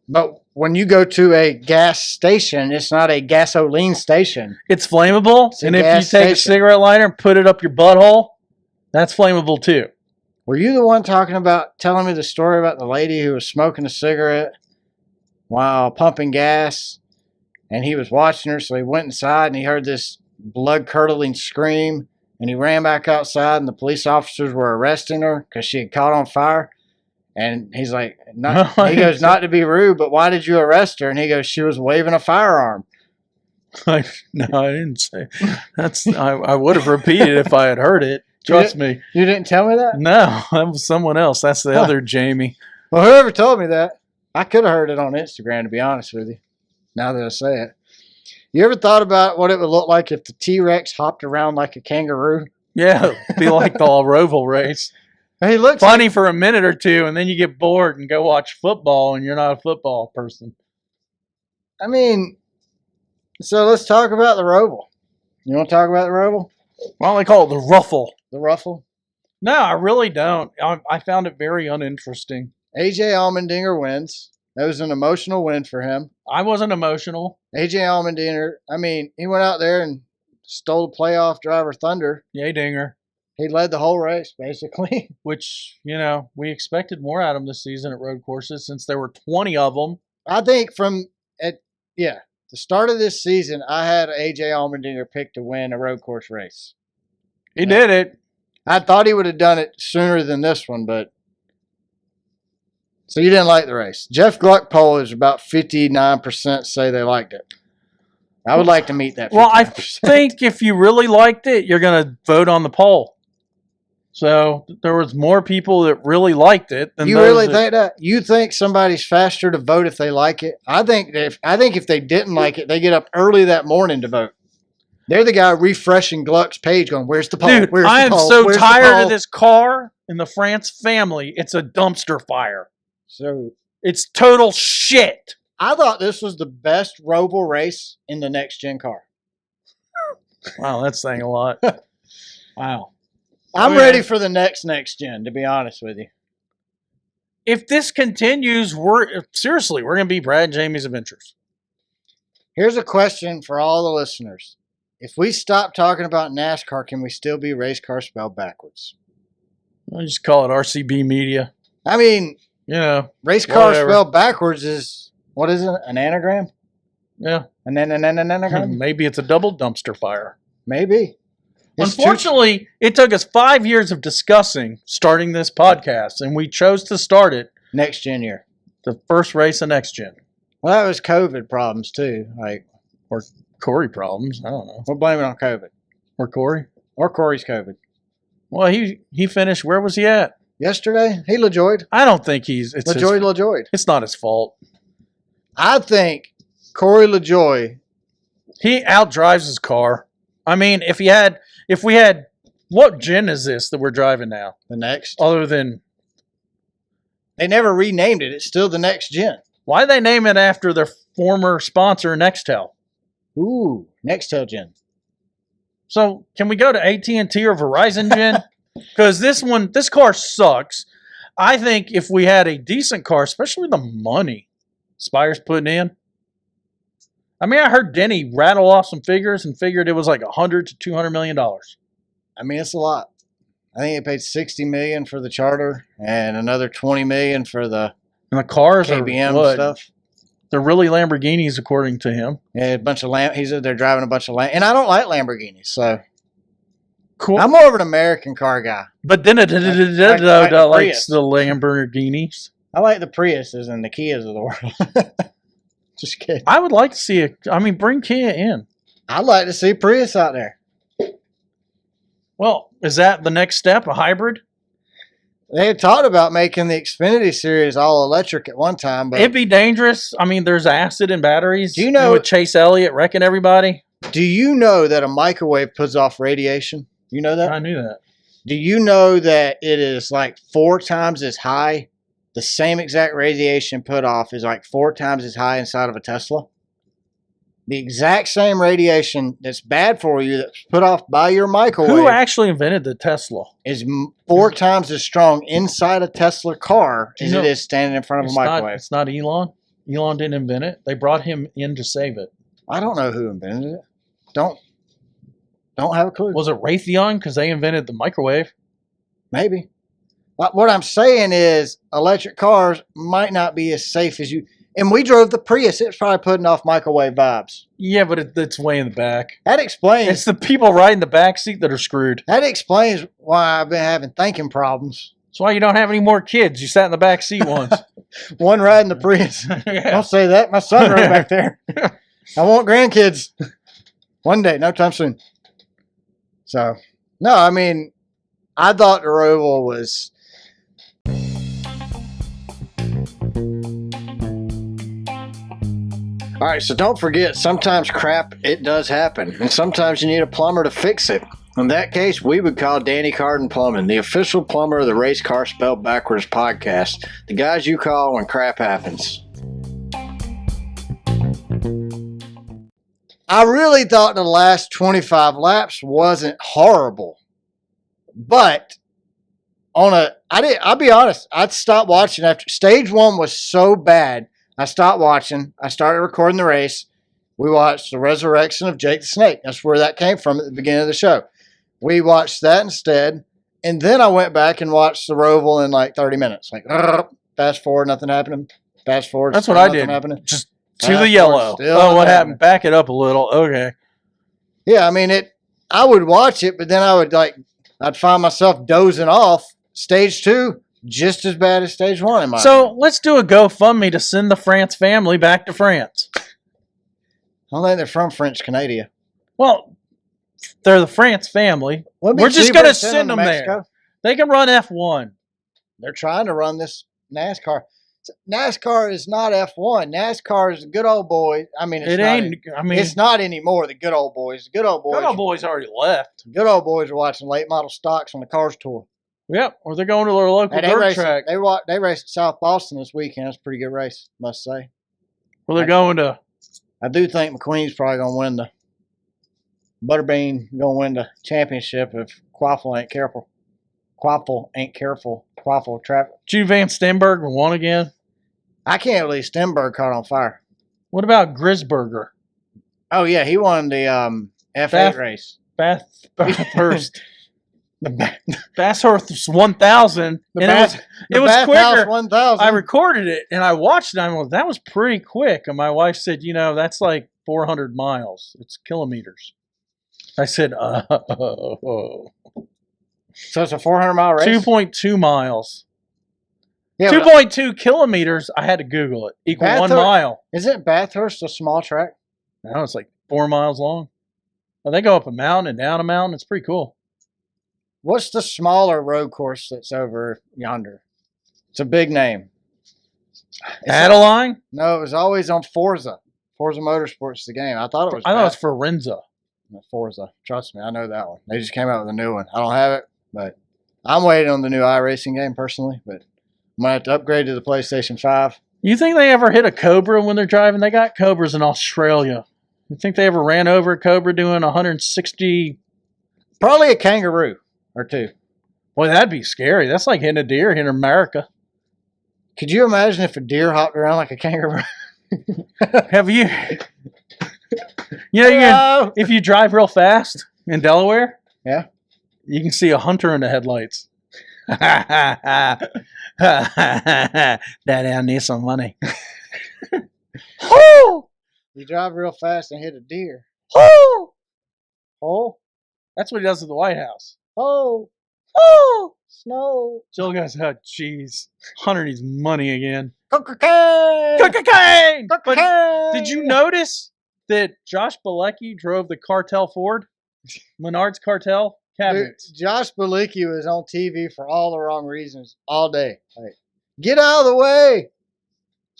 But when you go to a gas station, it's not a gasoline station. It's flammable. And if you take a cigarette lighter and put it up your butthole, that's flammable too. Were you the one telling me the story about the lady who was smoking a cigarette while pumping gas? And he was watching her, so he went inside and he heard this blood-curdling scream. And he ran back outside, and the police officers were arresting her because she had caught on fire. And he's like, he goes, not to be rude, but why did you arrest her? And he goes, she was waving a firearm. No, I didn't say. I would have repeated if I had heard it. Trust me. You didn't tell me that? No, that was someone else. That's the other Jamie. Well, whoever told me that, I could have heard it on Instagram, to be honest with you, now that I say it. You ever thought about what it would look like if the T-Rex hopped around like a kangaroo? Yeah, it'd be like the Roval race. He looks funny for a minute or two, and then you get bored and go watch football, and you're not a football person. I mean, so let's talk about the Roval. You want to talk about the Roval? Why don't they call it the Ruffle? The Ruffle? No, I really don't. I found it very uninteresting. AJ Allmendinger wins. That was an emotional win for him. I wasn't emotional. AJ Allmendinger, I mean, he went out there and stole the playoff driver thunder. Yay, Dinger. He led the whole race, basically. Which, we expected more out of him this season at road courses since there were 20 of them. I think the start of this season, I had AJ Allmendinger picked to win a road course race. He did it. I thought he would have done it sooner than this one, but... So you didn't like the race. Jeff Gluck poll is about 59% say they liked it. I would like to meet that 59%. Well, I think if you really liked it, you're going to vote on the poll. So there was more people that really liked it than you really think that? You think somebody's faster to vote if they like it? I think if they didn't like it, they get up early that morning to vote. They're the guy refreshing Gluck's page going, where's the poll? Dude, where's I am the poll? so Where's tired of this car in the France family. It's a dumpster fire. So it's total shit. I thought this was the best Roval race in the next gen car. Wow, that's saying a lot. Wow. I'm ready for the next gen, to be honest with you. if this continues, we're going to be Brad and Jamie's Adventures. Here's a question for all the listeners. If we stop talking about NASCAR, can we still be race car spelled backwards? I just call it RCB Media. I mean, race car spelled backwards is, what is it? An anagram? Yeah. An anagram? Maybe it's a double dumpster fire. Maybe. Unfortunately, it took us 5 years of discussing starting this podcast, and we chose to start it next gen year. The first race of next gen. Well, that was COVID problems too, or Corey problems. I don't know. We're blaming on COVID. Or Corey. Or Corey's COVID. Well, he finished. Where was he at? Yesterday. He LaJoyed. I don't think he's. It's LaJoyed. It's not his fault. I think Corey LaJoy. He outdrives his car. I mean, if we had, what gen is this that we're driving now? The next. Other than. They never renamed it. It's still the next gen. Why did they name it after their former sponsor, Nextel? Ooh, Nextel gen. So can we go to AT&T or Verizon gen? Because this car sucks. I think if we had a decent car, especially the money Spire's putting in. I mean, I heard Denny rattle off some figures and figured it was like $100 to $200 million. I mean, it's a lot. I think they paid $60 million for the charter and another $20 million for the cars KBM are stuff. They're really Lamborghinis, according to him. Yeah, a bunch of he said they're driving a bunch of and I don't like Lamborghinis, so cool. I'm more of an American car guy. But then likes the Lamborghinis. I like the Priuses and the Kias of the world. Just kidding. I would like to see bring Kia in. I'd like to see Prius out there. Well, is that the next step, a hybrid? They had talked about making the Xfinity series all electric at one time, but it'd be dangerous. I mean, there's acid in batteries. Do you know with Chase Elliott wrecking everybody? Do you know that a microwave puts off radiation? You know that? I knew that. Do you know that it is like 4 times as high? The same exact radiation put off is like 4 times as high inside of a Tesla. The exact same radiation that's bad for you that's put off by your microwave. Who actually invented the Tesla? Is 4 times as strong inside a Tesla car as it is standing in front of a microwave. It's not Elon. Elon didn't invent it. They brought him in to save it. I don't know who invented it. Don't have a clue. Was it Raytheon? Because they invented the microwave. Maybe. But what I'm saying is electric cars might not be as safe as you. And we drove the Prius. It's probably putting off microwave vibes. Yeah, but it's way in the back. That explains. It's the people riding the back seat that are screwed. That explains why I've been having thinking problems. That's why you don't have any more kids. You sat in the back seat once. One riding the Prius. Yeah. Don't say that. My son rode back there. I want grandkids. One day, no time soon. So, no, I mean, I thought the Roval was... All right, so don't forget, sometimes crap, it does happen. And sometimes you need a plumber to fix it. In that case, we would call Danny Carden Plumbing, the official plumber of the Race Car Spelled Backwards podcast. The guys you call when crap happens. I really thought the last 25 laps wasn't horrible. But I'll be honest, I'd stopped watching after stage 1 was so bad. I stopped watching. I started recording the race. We watched the resurrection of Jake the Snake. That's where that came from at the beginning of the show. We watched that instead. And then I went back and watched the Roval in like 30 minutes. Like, fast forward, nothing happening. Fast forward. That's what I did. Happening. Just to the yellow. Oh, what happened? Back it up a little. Okay. Yeah, I mean, I would watch it, but then I'd find myself dozing off. Stage 2. Just as bad as stage 1 in my opinion. Let's do a GoFundMe to send the France family back to France. I don't think they're from French Canada. Well, they're the France family. We're just going to send them there. They can run F1. They're trying to run this NASCAR. NASCAR is not F1. NASCAR is the good old boys. I mean, it's not anymore the good old boys. The good old boys already left. Good old boys are watching late model stocks on the Cars Tour. Yep, or they're going to their local dirt track. They raced at South Boston this weekend. It's a pretty good race, must say. Well, they're going to. I do think McQueen's probably going to win the Butterbean. Going to win the championship if Quaffle ain't careful. Quaffle ain't careful. Quaffle traffic. Jude Van Stenberg won again. I can't believe Stenberg caught on fire. What about Grisberger? Oh, yeah, he won the F8 race. Bathurst. The Bathurst 1000. It was quicker. 1000. I recorded it and I watched it. And I went, that was pretty quick. And my wife said, that's like 400 miles. It's kilometers. I said, oh. So it's a 400-mile race? 2.2 miles. Yeah, 2.2 kilometers. I had to Google it. Equal 1 mile. Isn't Bathurst a small track? No, it's like 4 miles long. Well, they go up a mountain and down a mountain. It's pretty cool. What's the smaller road course that's over yonder? It's a big name. Adeline? No, it was always on Forza. Forza Motorsports, the game. I thought it was. I thought it was Forenza. Forza. Trust me, I know that one. They just came out with a new one. I don't have it, but I'm waiting on the new iRacing game personally. But I'm gonna have to upgrade to the PlayStation 5. You think they ever hit a Cobra when they're driving? They got Cobras in Australia. You think they ever ran over a Cobra doing 160? Probably a kangaroo or two. Boy, that'd be scary. That's like hitting a deer in America. Could you imagine if a deer hopped around like a kangaroo? Have you? If you drive real fast in Delaware, yeah, you can see a hunter in the headlights. Daddy, I need some money. You drive real fast and hit a deer. That's what he does at the White House. Snow. Jill goes, oh, jeez. Hunter needs money again. Cocaine! But did you notice that Josh Bilecki drove the Cartel Ford? Menard's Cartel cabinets. Dude, Josh Bilecki was on TV for all the wrong reasons all day. Like, get out of the way.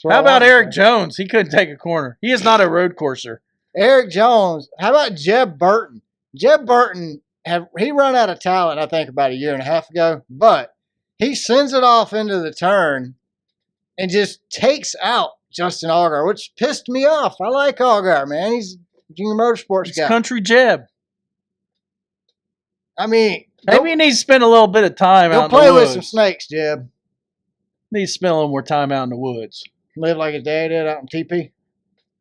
How about Eric Jones? He couldn't take a corner. He is not a road courser. Eric Jones. How about Jeb Burton? Jeb Burton, he run out of talent, I think, about a year and a half ago. But he sends it off into the turn and just takes out Justin Allgaier, which pissed me off. I like Allgaier, man. He's a junior motorsports guy. Country Jeb. I mean, maybe he needs to spend a little bit of time out in the woods. Go play with some snakes, Jeb. Needs to spend a little more time out in the woods. Live like his dad did out in TP.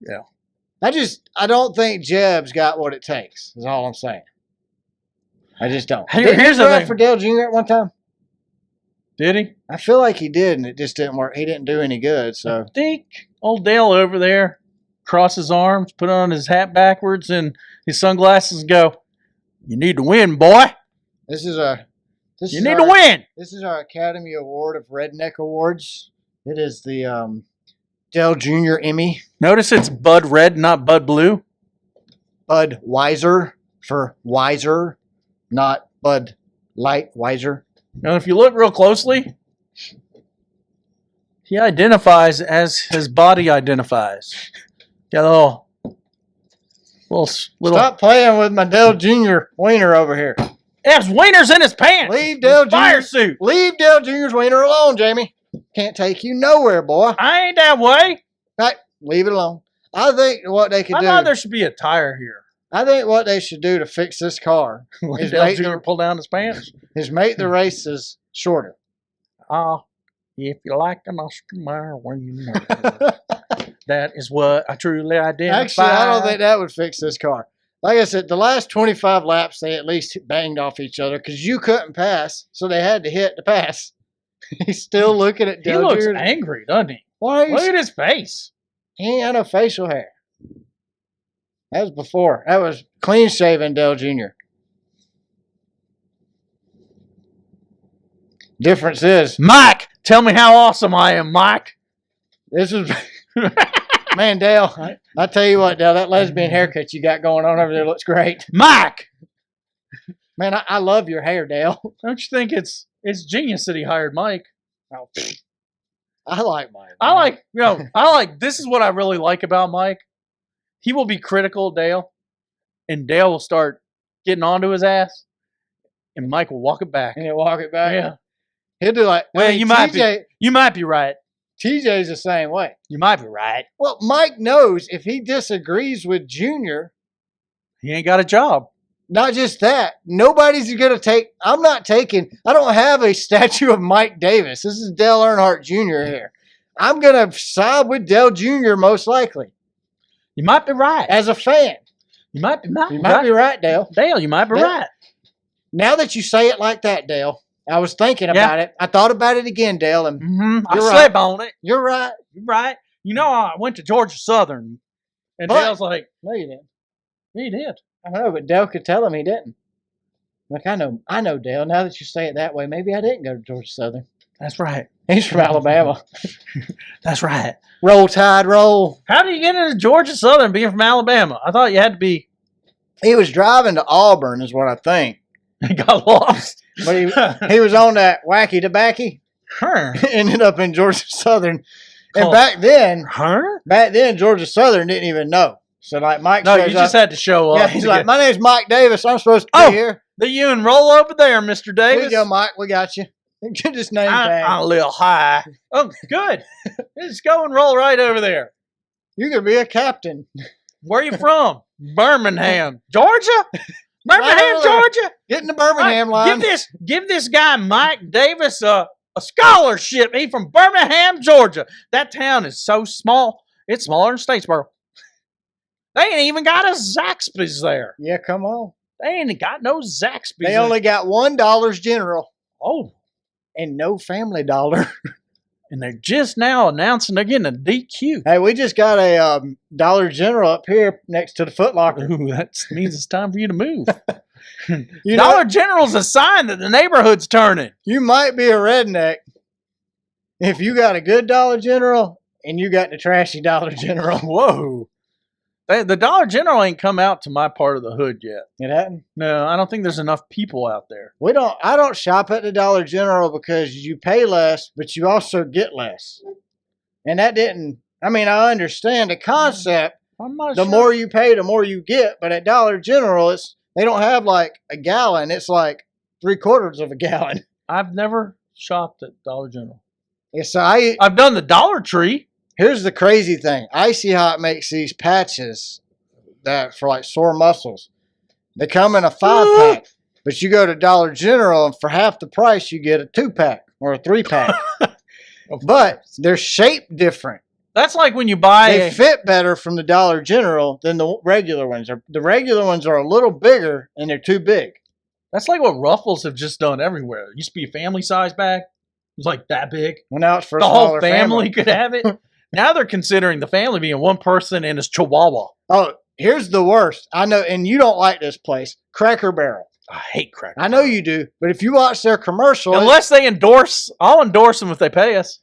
Yeah. I don't think Jeb's got what it takes, is all I'm saying. I just don't. Here's the thing. For Dale Jr. at one time? Did he? I feel like he did, and it just didn't work. He didn't do any good. So I think old Dale over there cross his arms, put on his hat backwards and his sunglasses and go, you need to win, boy. You need to win. This is our Academy Award of Redneck Awards. It is the Dale Jr. Emmy. Notice it's Bud Red, not Bud Blue. Bud Weiser for wiser, not Bud Light Wiser. Now, if you look real closely, he identifies as his body identifies. Got a little. Stop playing with my Dale Jr. wiener over here. There's wieners in his pants. Leave Dale Jr. Fire suit. Leave Dale Jr.'s wiener alone, Jamie. Can't take you nowhere, boy. I ain't that way. Right, leave it alone. I think what they could do. I thought there should be a tire here. I think what they should do to fix this car is Dale Jr. pull down his pants. Is make the races shorter. If you like an Oscar Mayer wiener, that is what I truly identify. Actually, I don't think that would fix this car. Like I said, the last 25 laps, they at least banged off each other because you couldn't pass, so they had to hit to pass. He's still looking at Dale Jr. He looks angry, doesn't he? Why? Look at his face. He ain't got no facial hair. That was before. That was clean-shaven Dale Jr. Difference is... Mike, tell me how awesome I am, Mike. This is... Man, Dale, I tell you what, Dale, that lesbian haircut you got going on over there looks great. Mike! Man, I love your hair, Dale. Don't you think it's genius that he hired Mike? Oh, I like Mike. This is what I really like about Mike. He will be critical of Dale, and Dale will start getting onto his ass, and Mike will walk it back. And he'll walk it back? Yeah. He'll do like... Well, you might be right. TJ's the same way. You might be right. Well, Mike knows if he disagrees with Junior... He ain't got a job. not just that. Nobody's going to take. I don't have a statue of Mike Davis. This is Dale Earnhardt Jr. here. I'm going to side with Dale Jr. most likely. You might be right. As a fan. You might be right, Dale. Dale, you might be right. Now that you say it like that, Dale, I was thinking about it. I thought about it again, Dale, and I slept on it. You're right. You're right. You know, I went to Georgia Southern, and Dale's like, "No, you didn't." He did. I know, but Dale could tell him he didn't. Like I know, Dale. Now that you say it that way, maybe I didn't go to Georgia Southern. That's right. He's from Alabama. That's right. Roll Tide, roll. How do you get into Georgia Southern being from Alabama? I thought you had to be. He was driving to Auburn, is what I think. He got lost. But he was on that wacky tobacco. Her. Ended up in Georgia Southern. And back then, Georgia Southern didn't even know. So like Mike you just had to show up. Yeah, he's like, my name's Mike Davis. I'm supposed to be here. The you and roll over there, Mr. Davis. There you go, Mike. We got you. Get this name tag. I'm a little high. Oh, good. Just go and roll right over there. You could be a captain. Where are you from? Birmingham, Georgia. Birmingham, Georgia. Get in the Birmingham line. Give this guy Mike Davis a scholarship. He's from Birmingham, Georgia. That town is so small. It's smaller than Statesboro. They ain't even got a Zaxby's there. Yeah, come on. They ain't got no Zaxby's. They only got $1 General. Oh. And no Family Dollar. And they're just now announcing they're getting a DQ. Hey, we just got a Dollar General up here next to the Foot Locker. Ooh, that means it's time for you to move. Dollar General's a sign that the neighborhood's turning. You might be a redneck if you got a good Dollar General and you got the trashy Dollar General. Whoa. The Dollar General ain't come out to my part of the hood yet. It hasn't? No, I don't think there's enough people out there. I don't shop at the Dollar General because you pay less, but you also get less. And that didn't, I understand the concept. The more you pay, the more you get. But at Dollar General, they don't have like a gallon. It's like 3/4 of a gallon. I've never shopped at Dollar General. Yeah, so I've done the Dollar Tree. Here's the crazy thing. I see how it makes these patches that for like sore muscles. They come in a 5-pack, but you go to Dollar General and for half the price you get a 2-pack or a 3-pack. But they're shaped different. That's like when you buy. They fit better from the Dollar General than the regular ones. The regular ones are a little bigger and they're too big. That's like what Ruffles have just done everywhere. It used to be a family size bag. It was like that big. Well, now it's for the a whole smaller family could have it. Now they're considering the family being one person and his chihuahua. Oh, here's the worst. I know, and you don't like this place, Cracker Barrel. I hate Cracker Barrel. I know you do, but if you watch their commercial. Unless they endorse, I'll endorse them if they pay us.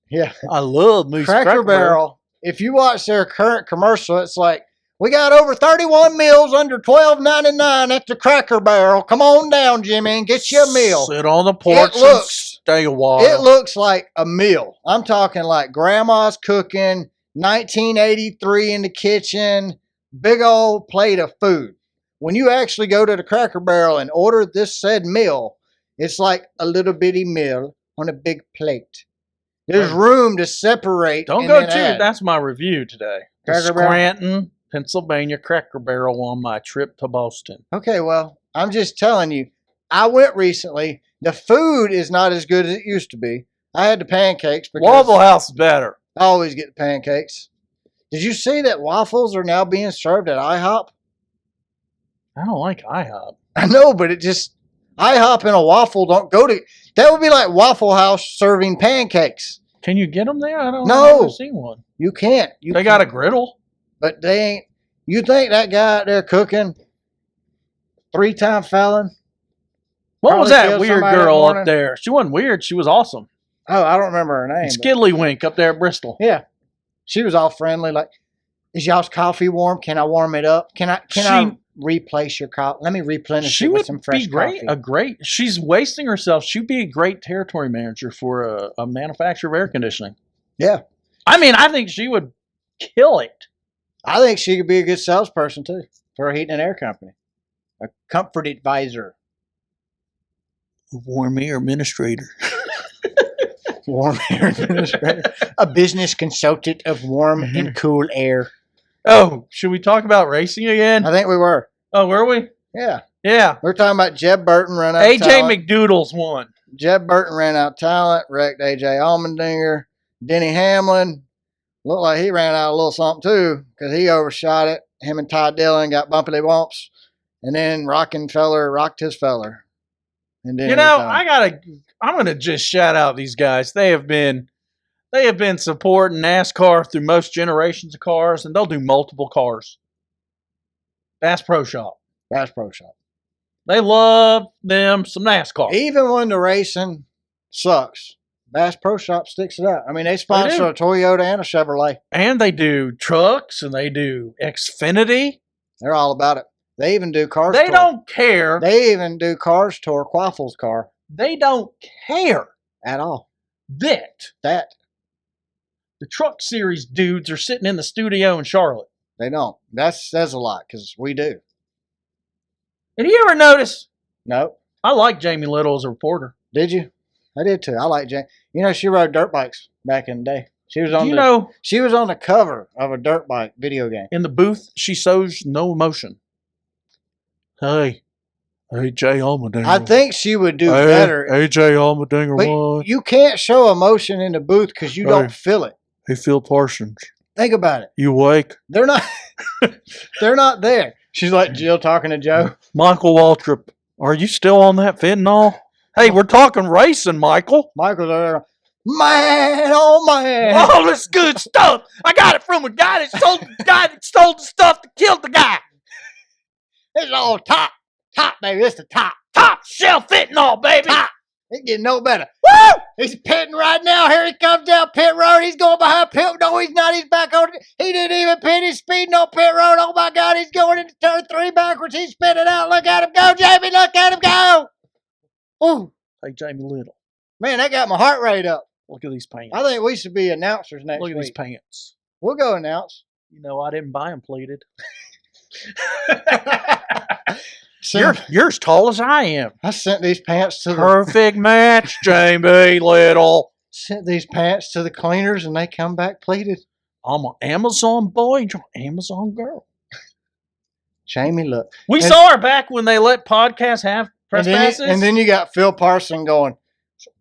Yeah. I love Moose Cracker Barrel. If you watch their current commercial, it's like, we got over 31 meals under $12.99 at the Cracker Barrel. Come on down, Jimmy, and get you a meal. Sit on the porch and stay a while. It looks like a meal. I'm talking like grandma's cooking, 1983 in the kitchen, big old plate of food. When you actually go to the Cracker Barrel and order this said meal, it's like a little bitty meal on a big plate. There's room to separate. Don't go too. That's my review today. Scranton, Pennsylvania Cracker Barrel on my trip to Boston. Okay, well, I'm just telling you, I went recently. The food is not as good as it used to be. I had the pancakes. Waffle House is better. I always get the pancakes. Did you see that waffles are now being served at IHOP? I don't like IHOP. I know, but IHOP and a waffle don't go to. That would be like Waffle House serving pancakes. Can you get them there? I don't know. I've never seen one. You can't. They got a griddle. But they ain't. You think that guy out there cooking, 3-time felon? What was that weird girl up there? She wasn't weird. She was awesome. Oh, I don't remember her name. Skiddlywink up there at Bristol. Yeah. She was all friendly. Like, is y'all's coffee warm? Can I warm it up? Can I replace your coffee? Let me replenish it with some fresh coffee. She's wasting herself. She'd be a great territory manager for a manufacturer of air conditioning. Yeah. I think she would kill it. I think she could be a good salesperson, too, for a heating and air company. A comfort advisor. Warm air administrator. Warm air administrator. A business consultant of warm and cool air. Oh, should we talk about racing again? I think we were. Oh, were we? Yeah. Yeah. We're talking about Jeb Burton ran out of AJ talent. McDoodles won. Jeb Burton ran out of talent, wrecked AJ Allmendinger. Denny Hamlin looked like he ran out a little something too because he overshot it. Him and Ty Dillon got bumpity bumps. And then Rockenfeller rocked his feller. And then I'm gonna just shout out these guys. They have been supporting NASCAR through most generations of cars, and they'll do multiple cars. Bass Pro Shop. Bass Pro Shop. They love them some NASCAR. Even when the racing sucks, Bass Pro Shop sticks it out. I mean, they sponsor a Toyota and a Chevrolet. And they do trucks, and they do Xfinity. They're all about it. They even do Cars They Tour. don't care. They even do Cars Tour, Quaffel's car. They don't care At all. that The Truck Series dudes are sitting in the studio in Charlotte. They don't. That says a lot because we do. And you ever notice? Nope. I like Jamie Little as a reporter. Did you? I did too. I like Jane. You know, she rode dirt bikes back in the day. She was on she was on the cover of a dirt bike video game. In the booth, she shows no emotion. Hey, Jay Allmendinger. I think she would do better. AJ Allmendinger won. You can't show emotion in the booth because you don't feel it. Hey, Phil Parsons. Think about it. You awake? They're not. They're not there. She's like Jill talking to Joe. Michael Waltrip, are you still on that fentanyl? Hey, we're talking racing, Michael. Michael's there. Man, oh man! All this good stuff. I got it from a guy that stole the stuff that killed the guy. It's all top, baby. It's the Top shelf fentanyl, baby. Top. It's getting no better. Woo! He's pitting right now. Here he comes down pit road. He's going behind pit. No, he's not. He's back on. He didn't even pit. He's speeding on pit road. Oh my God! He's going into turn 3 backwards. He's spinning out. Look at him go, Jamie. Look at him go. Ooh. Hey, Jamie Little. Man, that got my heart rate up. Look at these pants. I think we should be announcers next week. Look at these pants. We'll go announce. You know, I didn't buy them pleated. So, you're as tall as I am. I sent these pants to Perfect match, Jamie Little. Sent these pants to the cleaners and they come back pleated. I'm an Amazon boy, you're an Amazon girl. Jamie, look. We saw her back when they let podcasts have press passes. And then you got Phil Parson going,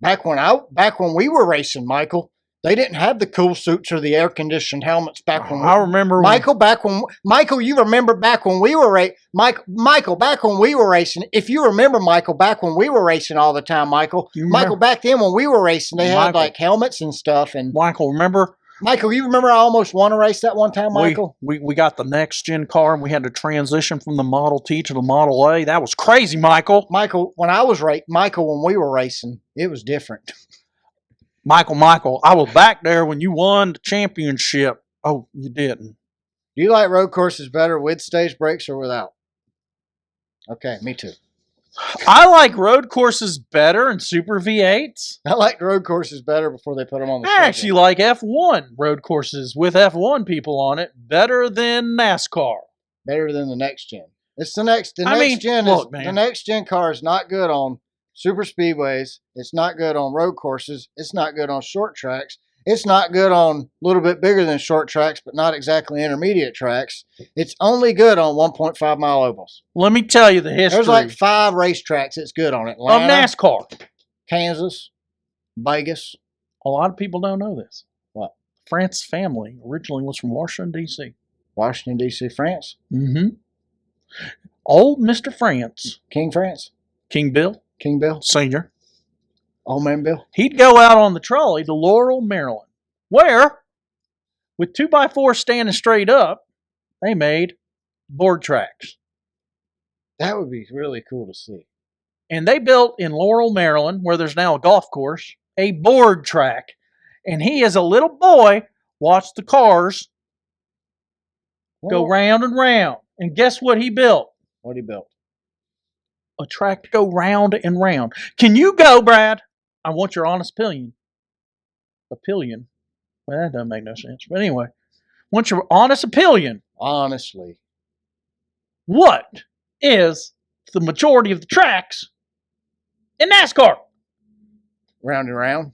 back when we were racing, Michael, they didn't have the cool suits or the air conditioned helmets back when I remember Michael, you remember back when we were Michael, back when we were racing. If you remember, Michael, back when we were racing all the time, Michael, back then when we were racing, they had like helmets and stuff. And Michael, remember? Michael, you remember I almost won a race that one time, Michael? We got the next gen car and we had to transition from the Model T to the Model A. That was crazy, Michael. Michael, when we were racing, it was different. Michael, I was back there when you won the championship. Oh, you didn't. Do you like road courses better with stage brakes or without? Okay, me too. I like road courses better in Super V8s. I like road courses better before they put them on the I actually like F1 road courses with F1 people on it better than NASCAR. Better than the next gen. It's the next gen car is not good on super speedways. It's not good on road courses. It's not good on short tracks. It's not good on a little bit bigger than short tracks, but not exactly intermediate tracks. It's only good on 1.5 mile ovals. Let me tell you the history. There's like 5 racetracks it's good on. Atlanta, of NASCAR. Kansas, Vegas. A lot of people don't know this. What? France's family originally was from Washington, D.C. Washington, D.C., France? Mm-hmm. Old Mr. France. King France? King Bill. King Bill? Senior. Old man Bill? He'd go out on the trolley to Laurel, Maryland, where, with 2x4 standing straight up, they made board tracks. That would be really cool to see. And they built in Laurel, Maryland, where there's now a golf course, a board track. And he, as a little boy, watched the cars go round and round. And guess what he built? What he built? A track to go round and round. Can you go, Brad? I want your honest opinion. Opinion? Well, that doesn't make no sense. But anyway, want your honest opinion. Honestly. What is the majority of the tracks in NASCAR? Round and round.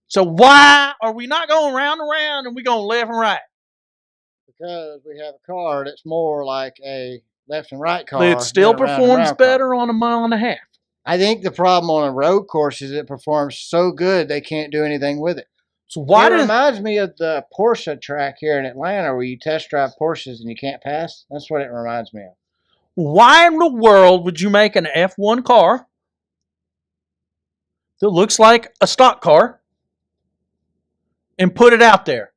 So why are we not going round and round and we going left and right? Because we have a car that's more like a left and right car. It still than a round and performs round car. better on a mile and a half. I think the problem on a road course is it performs so good they can't do anything with it. So why It does reminds me of the Porsche track here in Atlanta where you test drive Porsches and you can't pass. That's what it reminds me of. why in the world would you make an F1 car that looks like a stock car and put it out there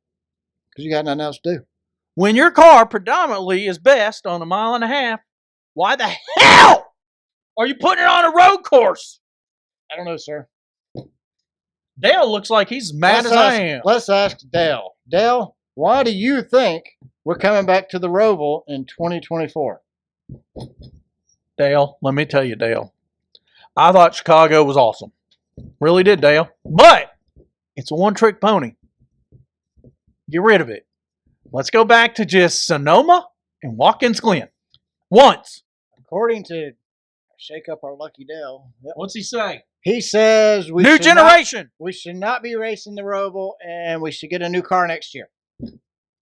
Because you got nothing else to do. when your car predominantly is best on a mile and a half? Why the hell are you putting it on a road course? I don't know, sir. Dale looks like he's mad as I am. Let's ask Dale. Dale, why do you think we're coming back to the Roval in 2024? Dale, let me tell you, Dale. I thought Chicago was awesome. Really did, Dale. But it's a one-trick pony. Get rid of it. Let's go back to just Sonoma and Watkins Glen. Once. According to Shake Up Our Lucky Dale, What's he say? he says New generation. we should not be racing the Roval and we should get a new car next year.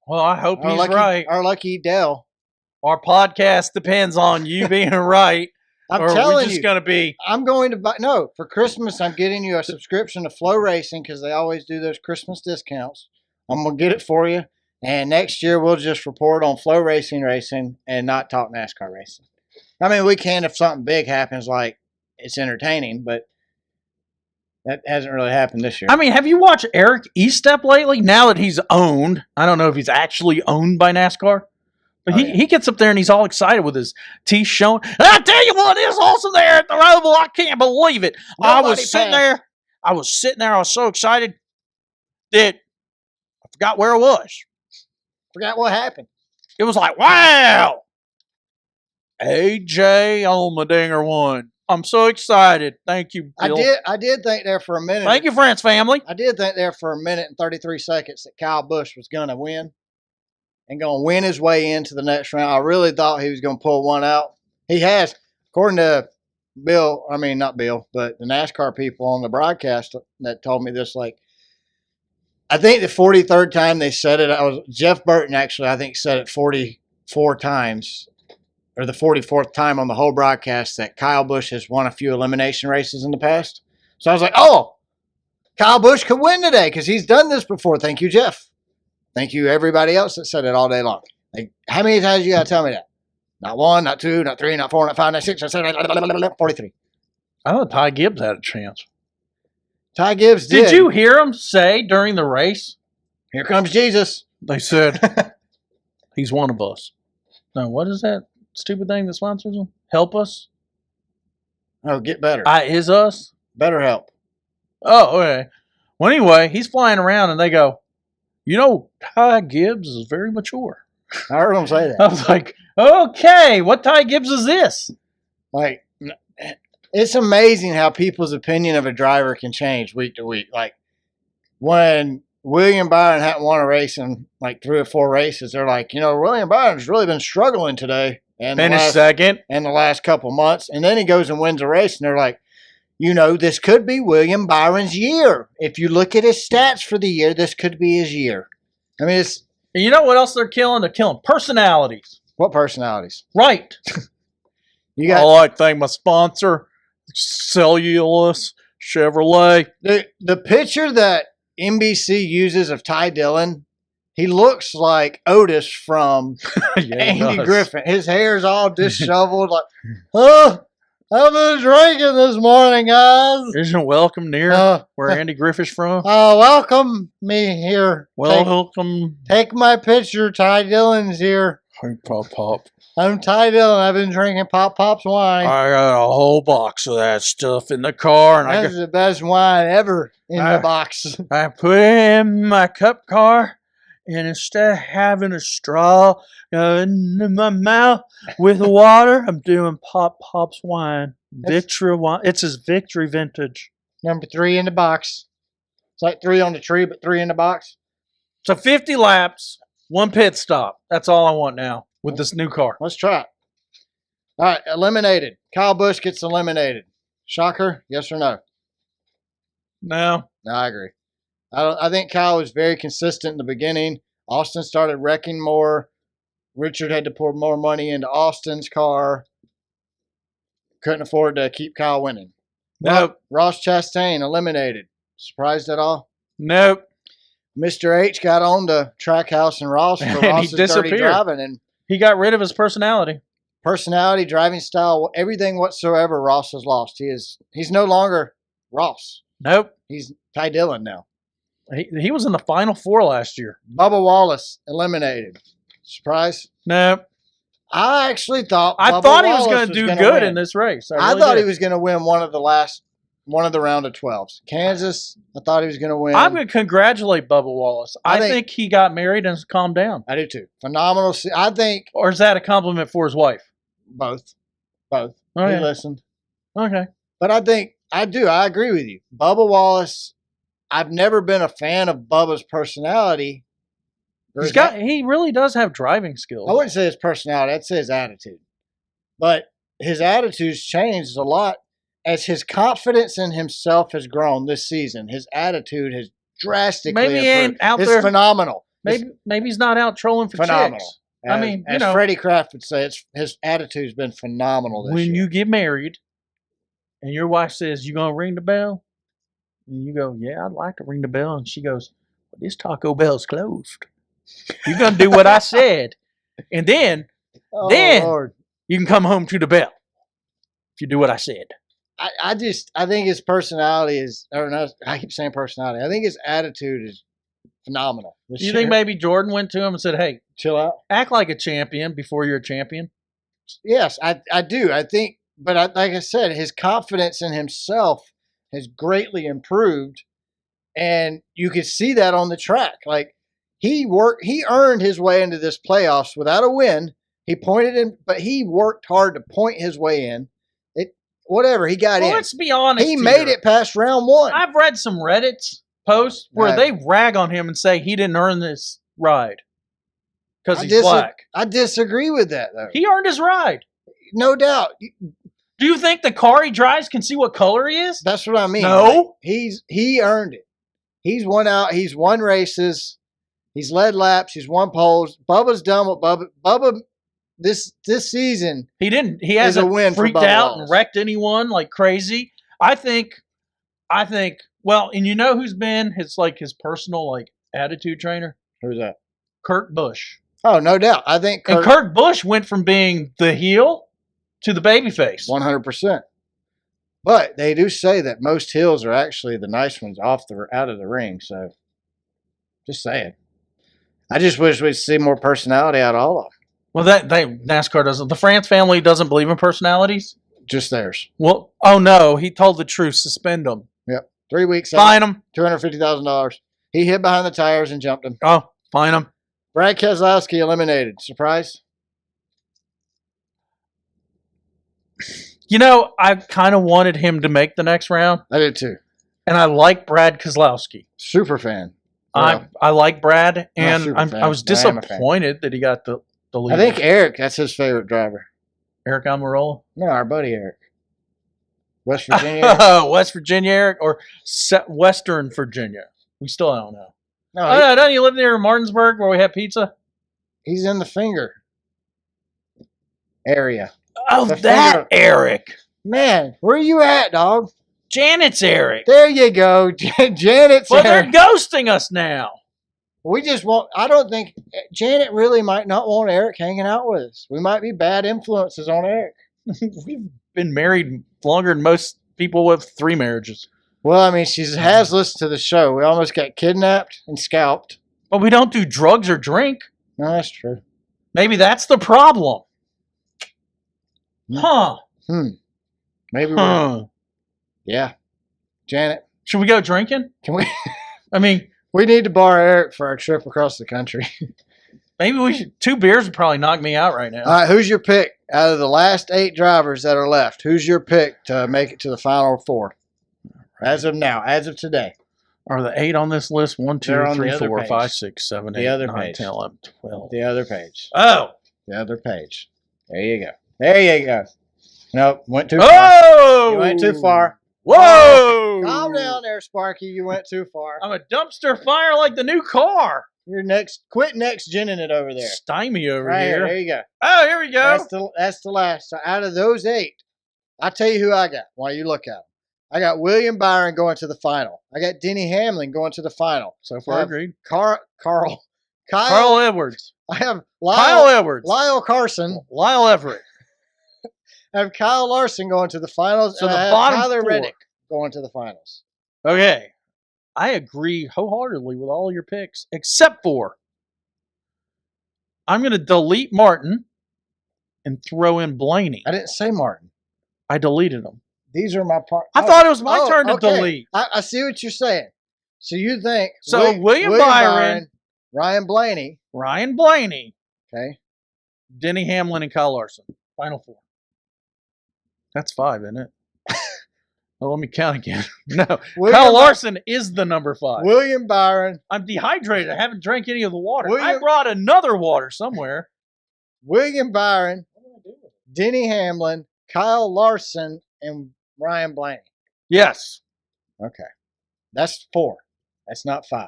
Well, I hope he's lucky, right. Our lucky Dale. Our podcast depends on you being right. I'm or telling we're just you. going to be. I'm going to buy, no, for Christmas, I'm getting you a subscription to Flow Racing because they always do those Christmas discounts. I'm going to get it for you. And next year, we'll just report on Flow Racing and not talk NASCAR racing. I mean, we can if something big happens, like it's entertaining, but that hasn't really happened this year. I mean, have you watched Eric Estep lately? Now that he's owned, I don't know if he's actually owned by NASCAR, but he gets up there and he's all excited with his teeth showing. And I tell you what, it's awesome there at the Roval. I can't believe it. I was sitting there. I was so excited that I forgot where I was. Forgot what happened. It was like, wow. AJ Allmendinger won. I'm so excited. Thank you, Bill. I did think there for a minute. Thank you, France family. I did think there for a minute and 33 seconds that Kyle Busch was going to win and going to win his way into the next round. I really thought he was going to pull one out. He has, according to Bill, I mean, not Bill, but the NASCAR people on the broadcast that told me this, like, I think the 43rd time they said it, Jeff Burton actually, I think, said it 44 times, or the 44th time on the whole broadcast that Kyle Busch has won a few elimination races in the past. So I was like, oh, Kyle Busch could win today because he's done this before. Thank you, Jeff. Thank you, everybody else that said it all day long. Like, how many times you got to tell me that? Not one, not two, not three, not four, not five, not six, not seven, 43. I thought Ty Gibbs had a chance. Ty Gibbs did. Did you hear him say during the race? Here comes Jesus. They said, he's one of us. No, what is that stupid thing that sponsors him? Help us? Oh, get better. Is us? Better help. Oh, okay. Well, anyway, he's flying around and they go, you know, Ty Gibbs is very mature. I heard him say that. I was like, okay, what Ty Gibbs is this? Like, it's amazing how people's opinion of a driver can change week to week. Like, when William Byron hadn't won a race in like 3 or 4 races, they're like, you know, William Byron's really been struggling today. And Finished second. In the last couple months. And then he goes and wins a race, and they're like, you know, this could be William Byron's year. If you look at his stats for the year, this could be his year. I mean, it's... And you know what else they're killing? They're killing personalities. What personalities? Right. You got... I like to thank my sponsor, Cellulose Chevrolet. The picture that NBC uses of Ty Dillon, he looks like Otis from Andy Griffin. His hair's all disheveled. Like, oh, I've been drinking this morning, guys. Isn't welcome near where Andy Griffith's from? Welcome me here. Welcome. Take my picture. Ty Dillon's here. Hey, Pop. I'm Ty Dillon. I've been drinking Pop's wine. I got a whole box of that stuff in the car. And That's the best wine ever in the box. I put it in my cup car, and instead of having a straw in my mouth with water, I'm doing Pop's wine. Victory wine. It's his Victory vintage. Number 3 in the box. It's like 3 on the tree, but 3 in the box. So 50 laps, 1 pit stop. That's all I want now with this new car. Let's try it. All right, eliminated. Kyle Busch gets eliminated. Shocker, yes or no? No. No, I agree. I think Kyle was very consistent in the beginning. Austin started wrecking more. Richard had to pour more money into Austin's car. Couldn't afford to keep Kyle winning. Nope. Ross Chastain eliminated. Surprised at all? Nope. Mr. H got on to Trackhouse and Ross for And he Ross's dirty disappeared. driving and He got rid of his personality. personality, driving style, everything whatsoever. Ross has lost. He's no longer Ross. Nope. He's Ty Dillon now. He was in the Final Four last year. Bubba Wallace eliminated. Surprise? Nope. I actually thought I Bubba thought he was Wallace going to do gonna good win. in this race. I really thought did. he was going to win one of the round of 12s. Kansas, I thought he was going to win. I'm going to congratulate Bubba Wallace. I think he got married and calmed down. I do too. Phenomenal. I think Or is that a compliment for his wife? both. Oh, He yeah. listened. Okay. But I think I do. I agree with you. Bubba Wallace, I've never been a fan of Bubba's personality. He really does have driving skills. I wouldn't say his personality. I'd say his attitude. But his attitude's changed a lot as his confidence in himself has grown this season. His attitude has drastically Maybe he improved. ain't out It's there. phenomenal. Maybe he's not out trolling for Phenomenal. chicks. I mean, as Freddie Kraft would say, his attitude's been phenomenal this when year. you get married and your wife says, "You gonna ring the bell?" And you go, "Yeah, I'd like to ring the bell." And she goes, "Well, this Taco Bell's closed. You're gonna do what I said, and then Lord. you can come home to the bell if you do what I said." I think his personality is, or not, I keep saying personality. I think his attitude is phenomenal. Do you think maybe Jordan went to him and said, "Hey, chill out"? Act like a champion before you're a champion"? Yes, I do. I think, but like I said, his confidence in himself has greatly improved, and you could see that on the track. Like he earned his way into this playoffs without a win. He pointed in, but he worked hard to point his way in. He got in. Let's be honest. He made it past round one. I've read some Reddit posts where they rag on him and say he didn't earn this ride because he's black. I disagree with that, though. He earned his ride. No doubt. Do you think the car he drives can see what color he is? That's what I mean. No. Like, he earned it. He's won out. He's won races. He's led laps. He's won poles. Bubba's done what Bubba this season. He didn't. He hasn't freaked out and wrecked anyone like crazy. I think. Well, and you know who's been his personal attitude trainer? Who's that? Kurt Busch. Oh, no doubt. I think Kurt Busch went from being the heel to the babyface. 100%. But they do say that most heels are actually the nice ones out of the ring. So, just saying. I just wish we'd see more personality out of all of them. Well, NASCAR doesn't. The France family doesn't believe in personalities. Just theirs. Well, oh no, he told the truth. Suspend them. Yep. 3 weeks. Fine him. $250,000. He hid behind the tires and jumped him. Oh, fine him. Brad Keselowski eliminated. Surprise? You know, I kind of wanted him to make the next round. I did too. And I like Brad Keselowski. Super fan. I like Brad, and I was I disappointed that he got the lead. I think Eric, that's his favorite driver. Eric Almirola? No, our buddy Eric. West Virginia. Oh, West Virginia Eric or Western Virginia? We still don't know. No, don't you live near Martinsburg where we have pizza? He's in the finger area. Oh, that Eric. Man, where are you at, dog? Janet's Eric. There you go. Janet's Well, Eric. they're ghosting us now. We just want, I don't think, Janet really might not want Eric hanging out with us. We might be bad influences on Eric. We've been married longer than most people with 3 marriages. Well, I mean, she has listened to the show. We almost got kidnapped and scalped. But we don't do drugs or drink. No, that's true. Maybe that's the problem. Huh. Maybe yeah. Janet. Should we go drinking? Can we? I mean, we need to borrow Eric for our trip across the country. Maybe we should. 2 beers would probably knock me out right now. All right, who's your pick out of the last 8 drivers that are left? Who's your pick to make it to the final 4? As of now, as of today. Are the 8 on this list? 1, 2, They're on 3, the other 4, page. 5, 6, 7, 8, other 9, page. 10, 11, 12. The other page. Oh. The other page. There you go. There you go. Nope, went too far. Oh! You went too far. Whoa! Calm down there, Sparky. You went too far. I'm a dumpster fire like the new car. You're next. Quit next genning it over there. Stymie over Right here. There you go. Oh, here we go. That's the last. So out of those 8, I'll tell you who I got while you look at them. I got William Byron going to the final. I got Denny Hamlin going to the final. So far, agreed. Carl Edwards. I have Kyle Edwards. Lyle Carson. Lyle Everett. I have Kyle Larson going to the finals. So and the I have bottom Tyler 4. Reddick going to the finals. Okay. I agree wholeheartedly with all your picks, except for I'm going to delete Martin and throw in Blaney. I didn't say Martin. I deleted him. These are my part. I thought it was my turn to delete. I see what you're saying. So you think William Byron, Ryan Blaney, okay, Denny Hamlin, and Kyle Larson. Final 4. That's 5, isn't it? Well, let me count again. No, Kyle Larson is the number 5. William Byron. I'm dehydrated. I haven't drank any of the water. I William- brought another water somewhere. William Byron, Denny Hamlin, Kyle Larson, and Ryan Blaney. Yes. Okay. That's 4. That's not 5.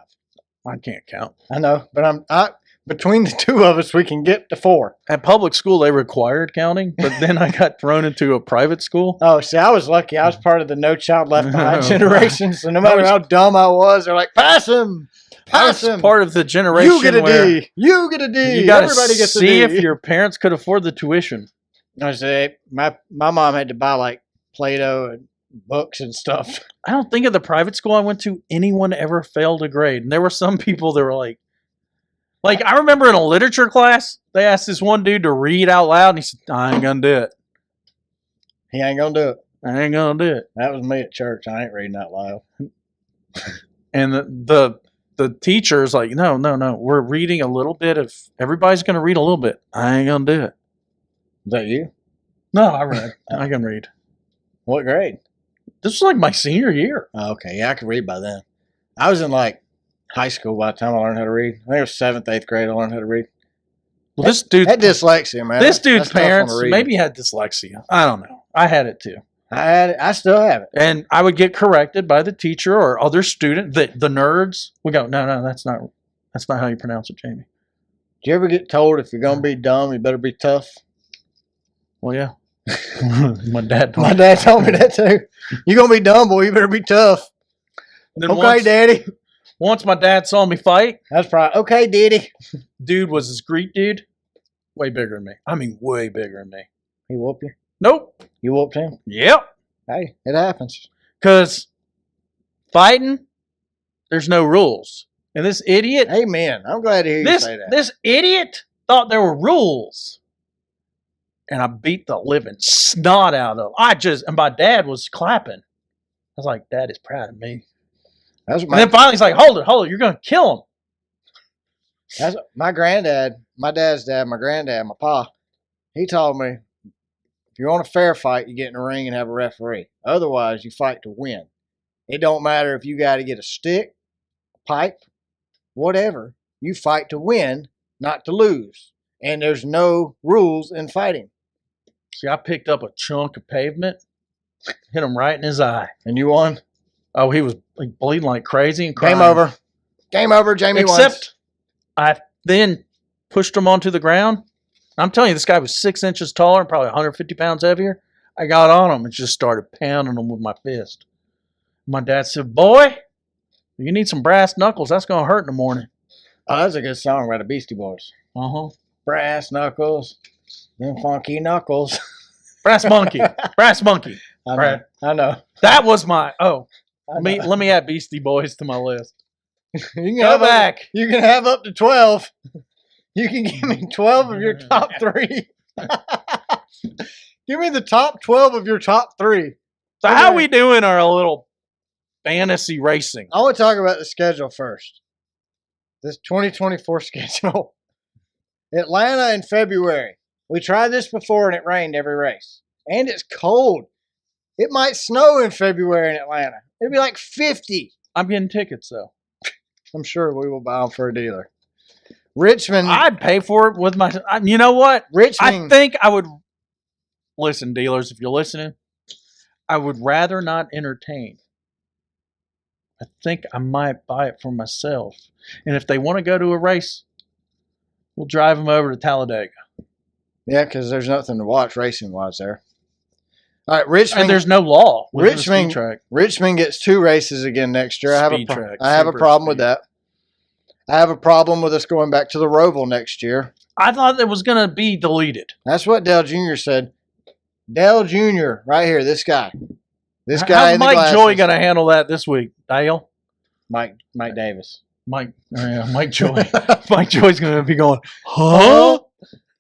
I can't count. I know, but between the 2 of us, we can get to 4. At public school, they required counting, but then I got thrown into a private school. Oh, see, I was lucky. I was part of the No Child Left Behind generation, so no matter how dumb I was, they're like, pass him. I was part of the generation You get a where D. You get a D. you got to Everybody gets a see D. if your parents could afford the tuition. I say my mom had to buy like Play-Doh and books and stuff. I don't think at the private school I went to, anyone ever failed a grade. And there were some people that were like I remember in a literature class, they asked this one dude to read out loud, and he said, I ain't going to do it. He ain't going to do it. I ain't going to do it. That was me at church. I ain't reading out loud. And the teacher's like, no. We're reading a little bit of, everybody's going to read a little bit. I ain't going to do it. Is that you? No, I read. I can read. What grade? This was like my senior year. Oh, okay. Yeah, I could read by then. I was in like high school by the time I learned how to read. I think it was 7th, 8th grade I learned how to read. Well, this dude had dyslexia, man. This dude's parents maybe had dyslexia. I don't know. I had it too. I had it. I still have it. And I would get corrected by the teacher or other student. The nerds would go, no, that's not how you pronounce it, Jamie. Do you ever get told if you're gonna be dumb, you better be tough? Well, yeah. My dad told me that too. You're gonna be dumb, boy. You better be tough. Okay, Daddy. Once my dad saw me fight. That's probably okay, Daddy. Dude was this Greek dude. Way bigger than me. I mean, way bigger than me. He whooped you? Nope. You whooped him? Yep. Hey, it happens. Because fighting, there's no rules. And this idiot. Amen. I'm glad to hear you say that. This idiot thought there were rules. And I beat the living snot out of him. And my dad was clapping. I was like, Dad is proud of me. And then finally he's like, hold it, you're going to kill him. That's my granddad, my dad's dad, my granddad, my pa. He told me, if you want a fair fight, you get in a ring and have a referee. Otherwise, you fight to win. It don't matter if you got to get a stick, a pipe, whatever. You fight to win, not to lose. And there's no rules in fighting. See, I picked up a chunk of pavement, hit him right in his eye. And you won? Oh, he was bleeding like crazy and crying. Game over. Game over, Jamie won. Except I then pushed him onto the ground. I'm telling you, this guy was 6 inches taller and probably 150 pounds heavier. I got on him and just started pounding him with my fist. My dad said, boy, you need some brass knuckles. That's going to hurt in the morning. Oh, that's a good song by the Beastie Boys. Uh-huh. Brass knuckles, them funky knuckles. Brass monkey. Brass monkey. I know. That was my, let me add Beastie Boys to my list. You can Go back. You can have up to 12. You can give me 12 of your top 3. Give me the top 12 of your top 3. So how we doing our little fantasy racing? I want to talk about the schedule first. This 2024 schedule. Atlanta in February. We tried this before and it rained every race. And it's cold. It might snow in February in Atlanta. It'd be like 50. I'm getting tickets though. I'm sure we will buy them for a dealer. Richmond. I'd pay for it with my. You know what? Richmond. I think I would. Listen, dealers, if you're listening, I would rather not entertain I think I might buy it for myself. And if they want to go to a race, we'll drive them over to Talladega. Yeah, because there's nothing to watch racing-wise there. All right, Richmond. And there's no law. with the speed track. Richmond gets 2 races again next year. I have a problem with that. I have a problem with us going back to the Roval next year. I thought it was going to be deleted. That's what Dale Jr. said. Dale Jr. right here, this guy. This guy. How's Mike Joy going to handle that this week, Dale? Mike Davis. Mike Joy. Mike Joy's going to be going, huh?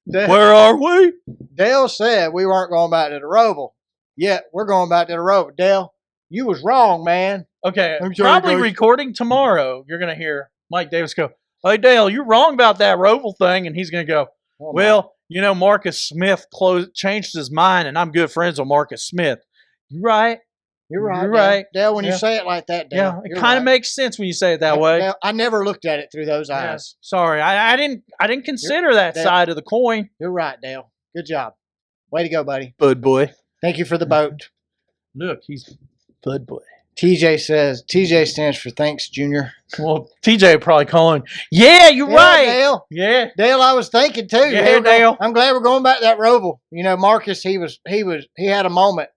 Where are we? Dale said we weren't going back to the Roval. Yet we're going back to the Roval. Dale, you was wrong, man. Okay, probably recording tomorrow, you're going to hear Mike Davis go, hey, Dale, you're wrong about that Roval thing. And he's going to go, well, you know, Marcus Smith changed his mind, and I'm good friends with Marcus Smith. You're right. You're right. You're right. Dale, when you say it like that, Dale. Yeah, it kind of makes sense when you say it that way. Dale, I never looked at it through those eyes. Sorry, I didn't consider that side of the coin. You're right, Dale. Good job. Way to go, buddy. Bud boy. Thank you for the boat. Look, he's Bud boy. TJ stands for thanks, Junior. Well, TJ probably calling. Yeah, you're right. Dale. Yeah. Dale, I was thinking too. Yeah, Dale. I'm glad we're going back to that Roval. You know, Marcus, he had a moment.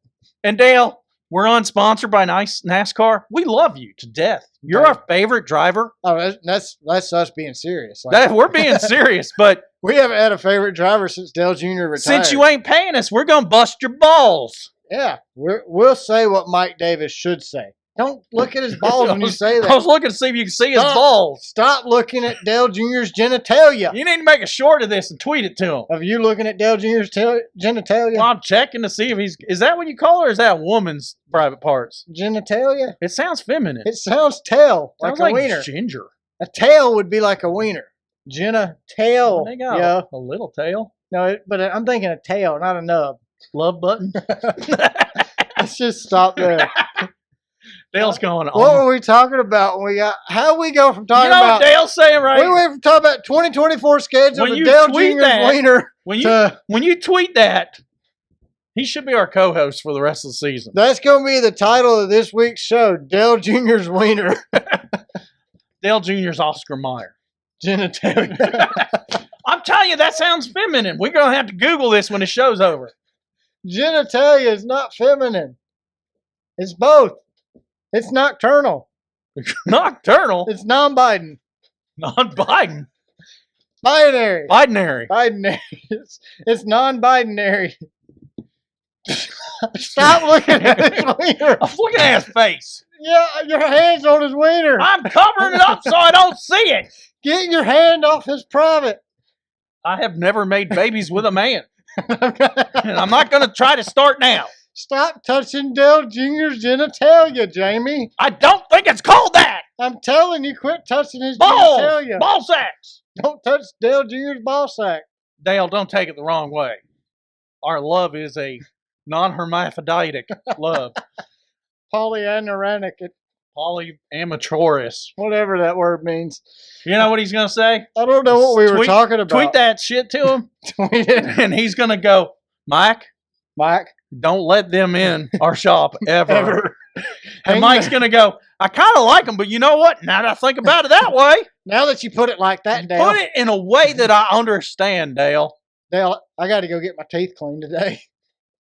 And Dale, we're unsponsored by NASCAR. We love you to death. You're our favorite driver. Oh, that's us being serious. We're being serious, but we haven't had a favorite driver since Dale Jr. retired. Since you ain't paying us, we're gonna bust your balls. Yeah, we'll say what Mike Davis should say. Don't look at his balls when you say that. I was looking to see if you can see his balls. Stop looking at Dale Jr.'s genitalia. You need to make a short of this and tweet it to him. Of you looking at Dale Jr.'s genitalia? Well, I'm checking to see if is that what you call her, or is that a woman's private parts? Genitalia? It sounds feminine. It sounds tail, like a wiener. Ginger. A tail would be like a wiener. Genitail. They got a little tail. No, but I'm thinking a tail, not a nub. Love button. Let's just stop there. Dale's going on. What were we talking about when we got? How we go from talking about? Dale's saying right. We went from talking about 2024 schedule to Dale Jr.'s wiener. When you tweet that, he should be our co-host for the rest of the season. That's going to be the title of this week's show: Dale Jr.'s wiener. Dale Jr.'s Oscar Mayer. Genitalia. I'm telling you, that sounds feminine. We're going to have to Google this when the show's over. Genitalia is not feminine. It's both. It's nocturnal. Nocturnal? It's non-Biden. Non-Biden? Binary. Binary. It's non-binary. Stop looking at his wiener. I'm looking at his face. Yeah, your hand's on his wiener. I'm covering it up so I don't see it. Get your hand off his private. I have never made babies with a man. And I'm not going to try to start now. Stop touching Dale Jr.'s genitalia, Jamie. I don't think it's called that. I'm telling you, quit touching his genitalia. Ball sacks. Don't touch Dale Jr.'s ball sack. Dale, don't take it the wrong way. Our love is a non-hermaphroditic love. Polyanoranic. Polyamatorous. Whatever that word means. You know what he's going to say? I don't know what we were talking about. Tweet that shit to him. Tweet it. And he's going to go, Mike, don't let them in our shop ever. And Mike's going to go, I kind of like them, but you know what? Now that I think about it that way. Now that you put it like that, Dale. Put it in a way that I understand, Dale. Dale, I got to go get my teeth cleaned today.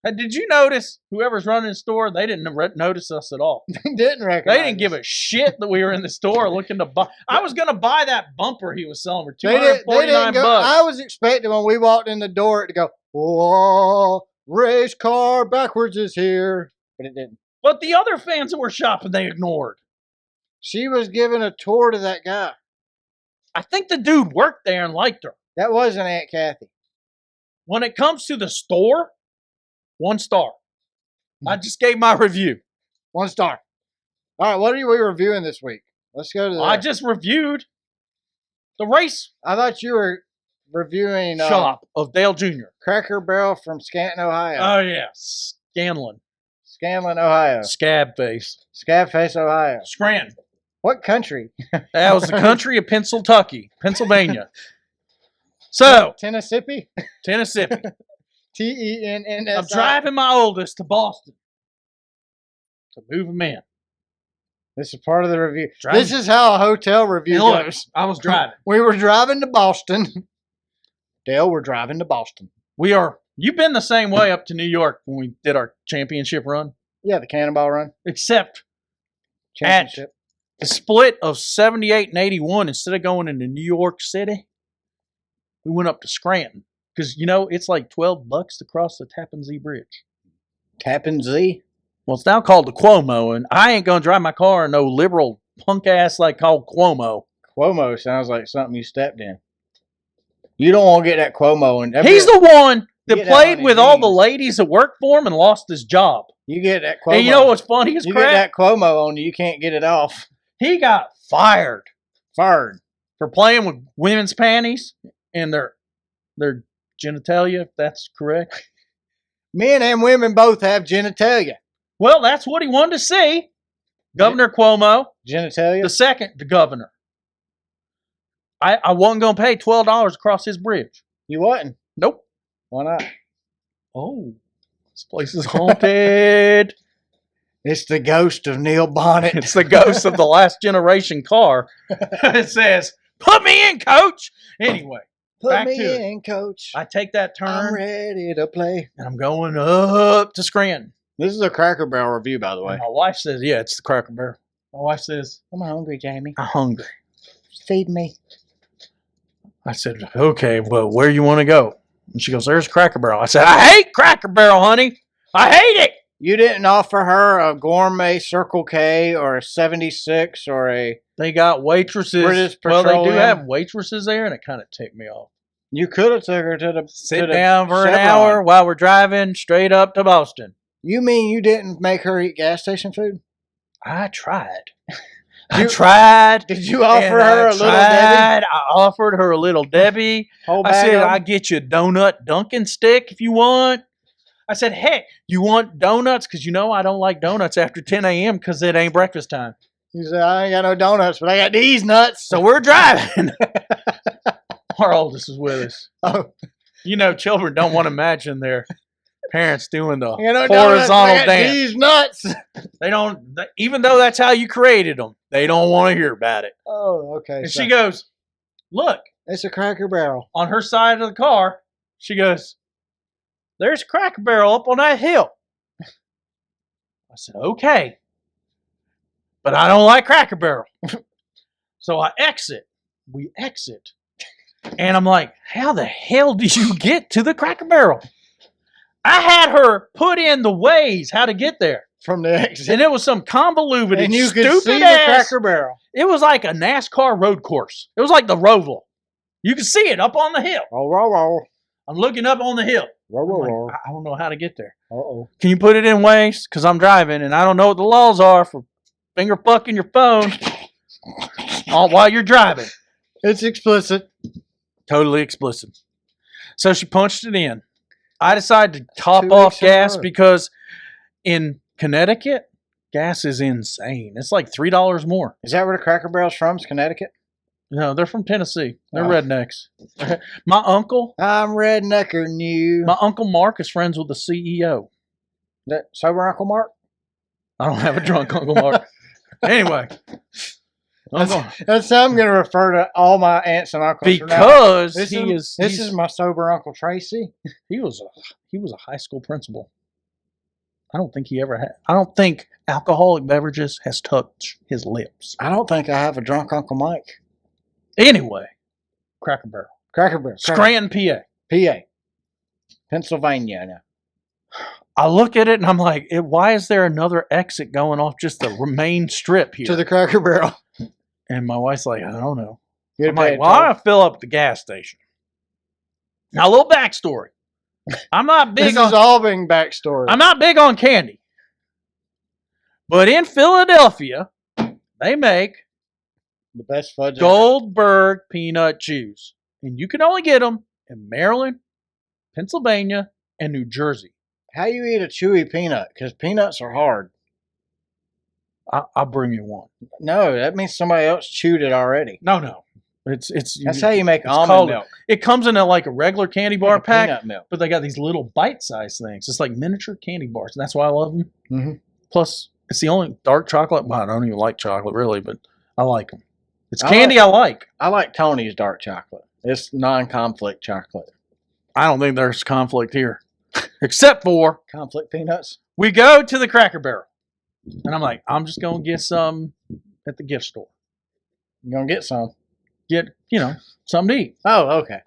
Did you notice whoever's running the store, they didn't notice us at all. They didn't recognize They didn't give a shit that we were in the store looking to buy. I was going to buy that bumper he was selling for $249. I was expecting when we walked in the door it to go, whoa, race car backwards is here. But it didn't. But the other fans that were shopping, they ignored. She was giving a tour to that guy. I think the dude worked there and liked her. That wasn't Aunt Kathy. When it comes to the store, 1 star. I just gave my review. 1 star. All right, what are we reviewing this week? Let's go to the... I just reviewed the race. I thought you were reviewing... shop of Dale Jr. Cracker Barrel from Scranton, Ohio. Oh, yeah. Scanlon, Ohio. Scabface, Ohio. Scranton. What country? That was the country of Pennsylvania. So, Tennessee? Tennessee. Tennessee. I'm driving my oldest to Boston to move him in. This is part of the review. Driving. This is how a hotel review Look, goes. I was driving. We were driving to Boston. Dale, we're driving to Boston. You've been the same way up to New York when we did our championship run. Yeah, the Cannonball Run. Except Championship. the split of 78 and 81, instead of going into New York City, we went up to Scranton. Because, it's like $12 to cross the Tappan Zee Bridge. Tappan Zee? Well, it's now called the Cuomo, and I ain't going to drive my car in no liberal punk ass like called Cuomo. Cuomo sounds like something you stepped in. You don't want to get that Cuomo. He's the one that Get played out with on all his the knees. ladies that worked for him and lost his job. You get that Cuomo. And you know what's funny as You crap? get that Cuomo on you, you can't get it off. He got fired Fired. for playing with women's panties and their genitalia, if that's correct. Men and women both have genitalia. Well, that's what he wanted to see. Governor Cuomo, Genitalia? the second, the governor. I wasn't going to pay $12 across his bridge. You wasn't? Nope. Why not? Oh, this place is haunted. It's the ghost of Neil Bonnet. It's the ghost of the last generation car. It says, "Put me in, coach." Anyway, Put back me to it. in, coach. I take that I'm turn ready to play. and I'm going up to Scranton. This is a Cracker Barrel review, by the way. And my wife says, "Yeah, it's the Cracker Barrel." My wife says, I'm hungry, Jamie. "I'm hungry." Feed me. I said, "Okay, well, where you want to go?" And she goes, "There's Cracker Barrel." I said, "I hate Cracker Barrel, honey. I hate it." You didn't offer her a gourmet Circle K or a 76 or a... They got waitresses. British Well, they do Petroleum. have waitresses there, and it kind of ticked me off. You could have took her to the... Sit to the down for an Chevron. hour while we're driving straight up to Boston. You mean you didn't make her eat gas station food? I tried. I tried. Did you offer and her I a Little Debbie? tried. I offered her a Little Debbie. Whole I bag said, of 'em? "I get you a donut Dunkin' stick if you want." I said, "Heck, you want donuts?" Because I don't like donuts after 10 a.m. because it ain't breakfast time. You said, I ain't got no donuts, but I got these nuts. So we're driving. Our oldest is with us. Oh, Children don't want to imagine their parents doing the I got no donuts, but I horizontal got dance. these nuts. They don't, even though that's how you created them, they don't want to hear about it. Oh, okay. And so she goes, "Look," it's a Cracker Barrel. on her side of the car, she goes, "There's Cracker Barrel up on that hill." I said, "Okay, but I don't like Cracker Barrel." So I exit. We exit. And I'm like, "How the hell did you get to the Cracker Barrel?" I had her put in the ways how to get there. From the exit. And it was some convoluted, And you could stupid see the ass. Cracker Barrel. It was like a NASCAR road course. It was like the Roval. You could see it up on the hill. Oh, roll, roll. I'm looking up on the hill. Roll, I'm roll, like, roll. I don't know how to get there. Uh-oh. Can you put it in ways? Because I'm driving and I don't know what the laws are for finger fucking your phone while you're driving. It's explicit. Totally explicit. So she punched it in. I decided to top 2 off weeks in a gas row. because in Connecticut, gas is insane. It's like $3 more. Is that where the Cracker Barrel's from? Is Connecticut? No, they're from Tennessee. They're Oh. rednecks. My uncle I'm rednecker new. My Uncle Mark is friends with the CEO. That sober Uncle Mark? I don't have a drunk Uncle Mark. Anyway. Uncle, That's how I'm going to refer to all my aunts and uncles. from now on. because This he's is my sober Uncle Tracy. he was a high school principal. I don't think alcoholic beverages has touched his lips. I don't think I have a drunk Uncle Mike. Anyway, Cracker Barrel. Cracker Barrel. Scranton, PA. PA. Pennsylvania now. I look at it and I'm like, why is there another exit going off just the main strip here? To the Cracker Barrel. And my wife's like, I don't know. You'd I'm pay like, a well, I'm toll. going to fill up the gas station. Now, a little backstory. I'm not This big is on all being backstory. I'm not big on candy. But in Philadelphia, they make the best fudge ever. Goldberg peanut chews. And you can only get them in Maryland, Pennsylvania, and New Jersey. How you eat a chewy peanut? Because peanuts are hard. I'll bring you one. No, that means somebody else chewed it already. No. It's That's how you make it's almond called- milk. It comes in like a regular candy bar Like a pack, peanut milk. but they got these little bite-sized things. It's like miniature candy bars, and that's why I love them. Mm-hmm. Plus, It's the only dark chocolate. Well, I don't even like chocolate really, but I like them. It's candy I like. I like Tony's dark chocolate. It's non-conflict chocolate. I don't think there's conflict here, except for Conflict peanuts. we go to the Cracker Barrel, and I'm like, I'm just gonna get some at the gift store. You're gonna get some. Get something to eat. Oh, okay.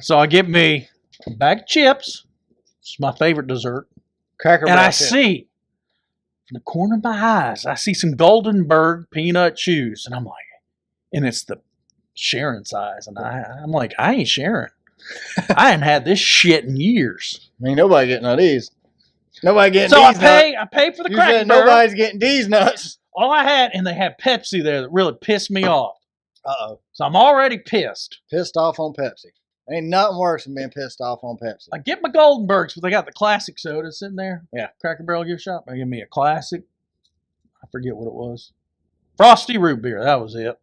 So I get me a bag of chips. It's my favorite dessert. Cracker And Barrel. I see from the corner of my eyes, I see some Goldenberg peanut chews, and I'm like, and it's the sharing size, and I'm like, I ain't sharing. I ain't had this shit in years. I mean, nobody getting none of these. Nobody getting So these I pay for the You Cracker said Barrel. nobody's getting these nuts. All I had, and they had Pepsi there that really pissed me off. Uh-oh. So I'm already pissed. Pissed off on Pepsi. Ain't nothing worse than being pissed off on Pepsi. I get my Goldenbergs, but they got the classic soda sitting there. Yeah. Cracker Barrel gift shop. They give me a classic. I forget what it was. Frosty root beer. That was it.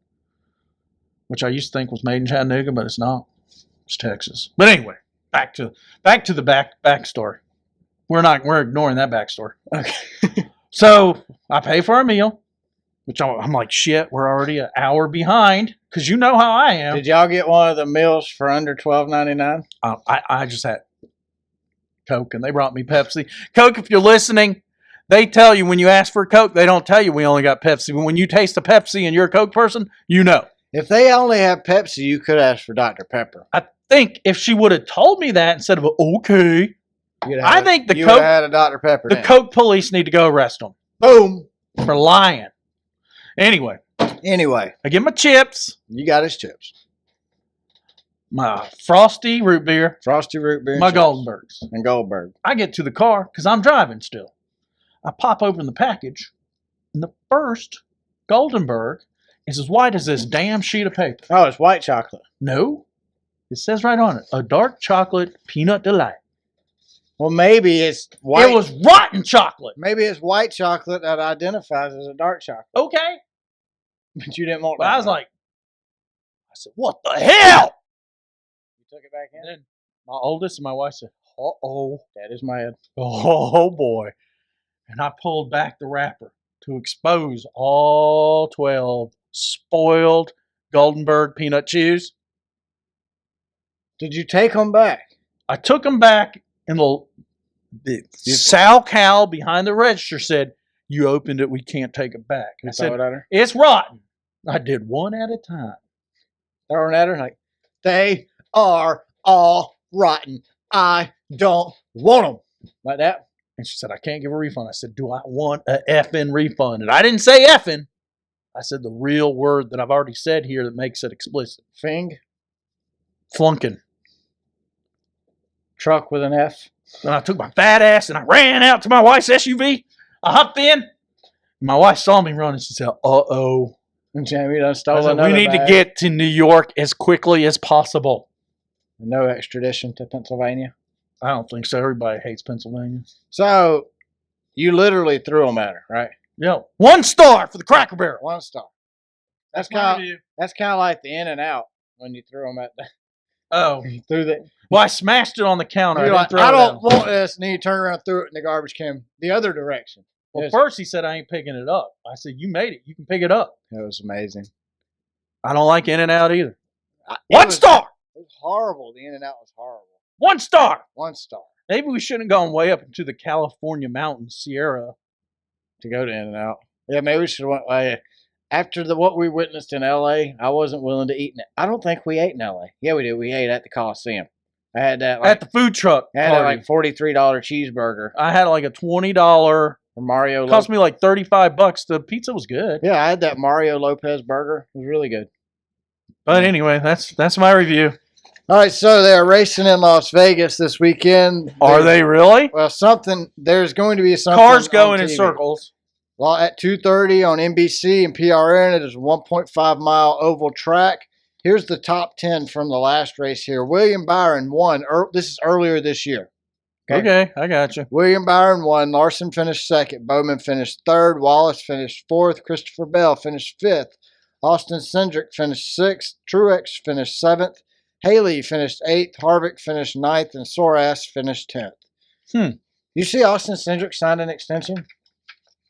Which I used to think was made in Chattanooga, but it's not. It's Texas. But anyway, back to the backstory. We're ignoring that backstory. Okay. So I pay for a meal, which I'm like, shit, we're already an hour behind, because you know how I am. Did y'all get one of the meals for under $12.99? I just had Coke, and they brought me Pepsi. Coke, if you're listening, they tell you when you ask for a Coke, they don't tell you we only got Pepsi. When you taste a Pepsi and you're a Coke person, you know. If they only have Pepsi, you could ask for Dr. Pepper. I think if she would have told me that instead of okay, I think you would have had a Dr. Pepper. The Coke police need to go arrest them. Boom. For lying. Anyway, I get my chips, you got his chips. my Frosty root beer, Frosty root beer, and my chips. Goldenbergs. And Goldberg. I get to the car because I'm driving still. I pop open the package, and the first Goldenberg is as white as this damn sheet of paper. Oh, it's white chocolate. No, it says right on it, a dark chocolate peanut delight. Well, maybe it's white. It was rotten chocolate. Maybe it's white chocolate that identifies as a dark chocolate. Okay. But you didn't want But that. I was like, I said, what the hell? You took it back in? And then my oldest and my wife said, uh-oh. That is mad. Oh, boy. And I pulled back the wrapper to expose all 12 spoiled Goldenberg peanut chews. Did you take them back? I took them back, and the Sal Cal behind the register said, you opened it, we can't take it back. And I said, it's rotten. I did one at a time. Throwing at her like, they are all rotten. I don't want them. Like that? And she said, I can't give a refund. I said, do I want a effing refund? And I didn't say effing. I said the real word that I've already said here that makes it explicit. Fing? Flunking. Truck with an F? Then I took my fat ass and I ran out to my wife's SUV. I hopped in. My wife saw me running. She said, uh-oh. And Jamie done I stole said, another we need bag. to get to New York as quickly as possible. No extradition to Pennsylvania. I don't think so. Everybody hates Pennsylvania. So, you literally threw them at her, right? Yeah. 1 star for the Cracker Barrel. 1 star. That's my kind review. of like the in and out when you threw them at the Oh. through the. Well, I smashed it on the counter. You're I like, didn't throw I it don't out. want this, and then you turn around and threw it in the garbage can the other direction. Well, first he said, I ain't picking it up. I said, you made it. You can pick it up. It was amazing. I don't like In-N-Out either. It 1 was- star. It was horrible. The in and out was horrible. 1 star. 1 star Maybe we shouldn't have gone way up into the California mountains, Sierra. to go to in and out. Yeah, maybe we should have went. After what we witnessed in L.A., I wasn't willing to eat in it. I don't think we ate in L.A. Yeah, we did. We ate at the Coliseum. I had that At the food truck I had that party. like $43 cheeseburger I had like a $20. from Mario. It cost me like $35. The pizza was good. Yeah, I had that Mario Lopez burger. It was really good. But anyway, that's my review. All right, so they're racing in Las Vegas this weekend. Are they really? Well, there's going to be something. Cars on going in TV. circles. Well, at 2:30 on NBC and PRN, it is a 1.5-mile oval track. Here's the top 10 from the last race here. William Byron won. This is earlier this year. Okay, I got you. William Byron won. Larson finished second. Bowman finished third. Wallace finished fourth. Christopher Bell finished fifth. Austin Cindric finished sixth. Truex finished seventh. Haley finished eighth. Harvick finished ninth. And Soras finished 10th. You see Austin Cindric signed an extension?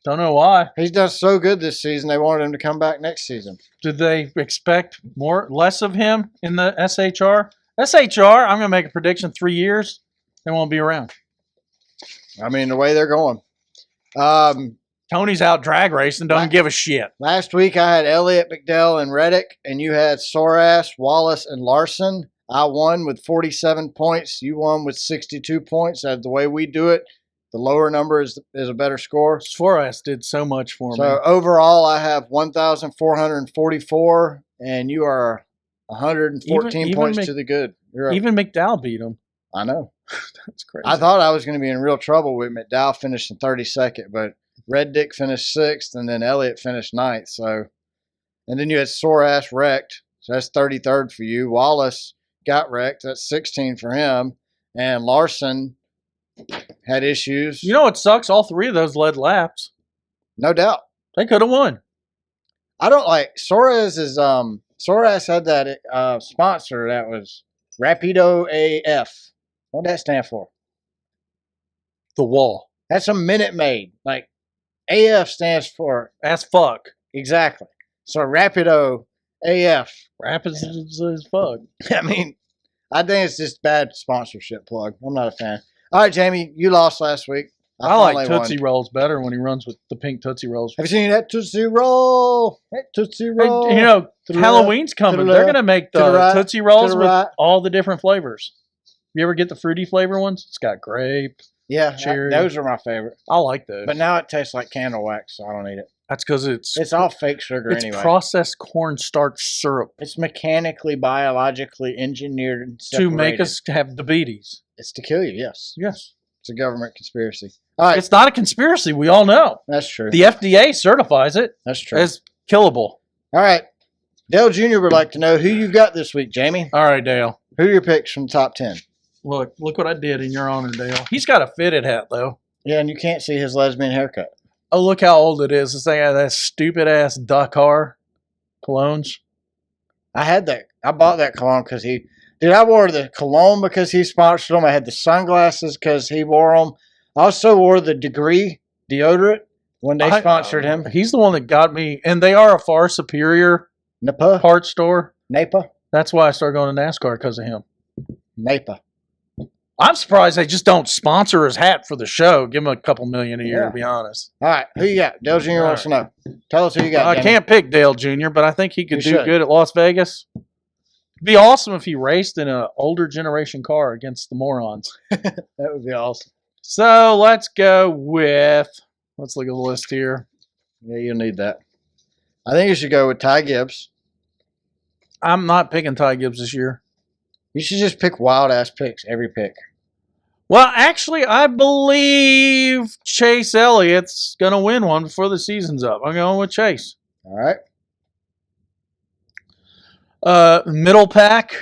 Don't know why. He's done so good this season, they wanted him to come back next season. Did they expect less of him in the SHR? SHR, I'm going to make a prediction, 3 years, they won't be around. I mean, the way they're going. Tony's out drag racing, doesn't give a shit. Last week I had Elliott, McDowell, and Reddick, and you had Sorash, Wallace, and Larson. I won with 47 points. You won with 62 points. That's the way we do it. The lower number is a better score. Suarez did so much for me. So overall, I have 1,444, and you are 114 points to the good. Even McDowell beat him. I know. That's crazy. I thought I was going to be in real trouble with McDowell finishing 32nd, but Red Dick finished 6th, and then Elliott finished 9th. So, and then you had Sorash wrecked, so that's 33rd for you. Wallace got wrecked, that's 16 for him, and Larson had issues. You know what sucks? All 3 of those led laps. No doubt. They could have won. I don't like Sorash had that sponsor that was Rapido AF. What that stand for? The wall. That's a Minute Maid. Like AF stands for As fuck. exactly. So Rapido AF. Rapids as fuck. I mean, I think it's just bad sponsorship plug. I'm not a fan. All right, Jamie, you lost last week. I like Tootsie Rolls better when he runs with the pink Tootsie Rolls. Have you seen that Tootsie Roll? That Tootsie Roll. Hey, you know, Halloween's coming. They're going to make the Tootsie Rolls with all the different flavors. You ever get the fruity flavor ones? It's got grape. Yeah, cherry. Those are my favorite. I like those. But now it tastes like candle wax, so I don't eat it. That's because it's all fake sugar anyway. It's processed cornstarch syrup. It's mechanically, biologically engineered and separated. To make us have diabetes. It's to kill you, yes. Yes. It's a government conspiracy. All right. It's not a conspiracy. We all know. That's true. The FDA certifies it. That's true. As killable. All right. Dale Jr. would like to know who you've got this week, Jamie. All right, Dale. Who are your picks from top 10? Look what I did in your honor, Dale. He's got a fitted hat, though. Yeah, and you can't see his lesbian haircut. Oh, look how old it is. This thing had that stupid-ass Dakar colognes. I had that. I bought that cologne because he... Dude, I wore the cologne because he sponsored them. I had the sunglasses because he wore them. I also wore the Degree deodorant when they sponsored him. He's the one that got me. And they are a far superior Napa? parts store. Napa? That's why I started going to NASCAR, because of him. Napa. I'm surprised they just don't sponsor his hat for the show. Give him a couple million a year, to be honest. All right. Who you got? Dale Jr. wants to know. Tell us who you got, I can't pick Dale Jr., but I think he could do good at Las Vegas. It'd be awesome if he raced in an older generation car against the morons. That would be awesome. So let's go with, let's look at the list here. Yeah, you'll need that. I think you should go with Ty Gibbs. I'm not picking Ty Gibbs this year. You should just pick wild-ass picks, every pick. Well, actually, I believe Chase Elliott's going to win one before the season's up. I'm going with Chase. All right. Middle pack.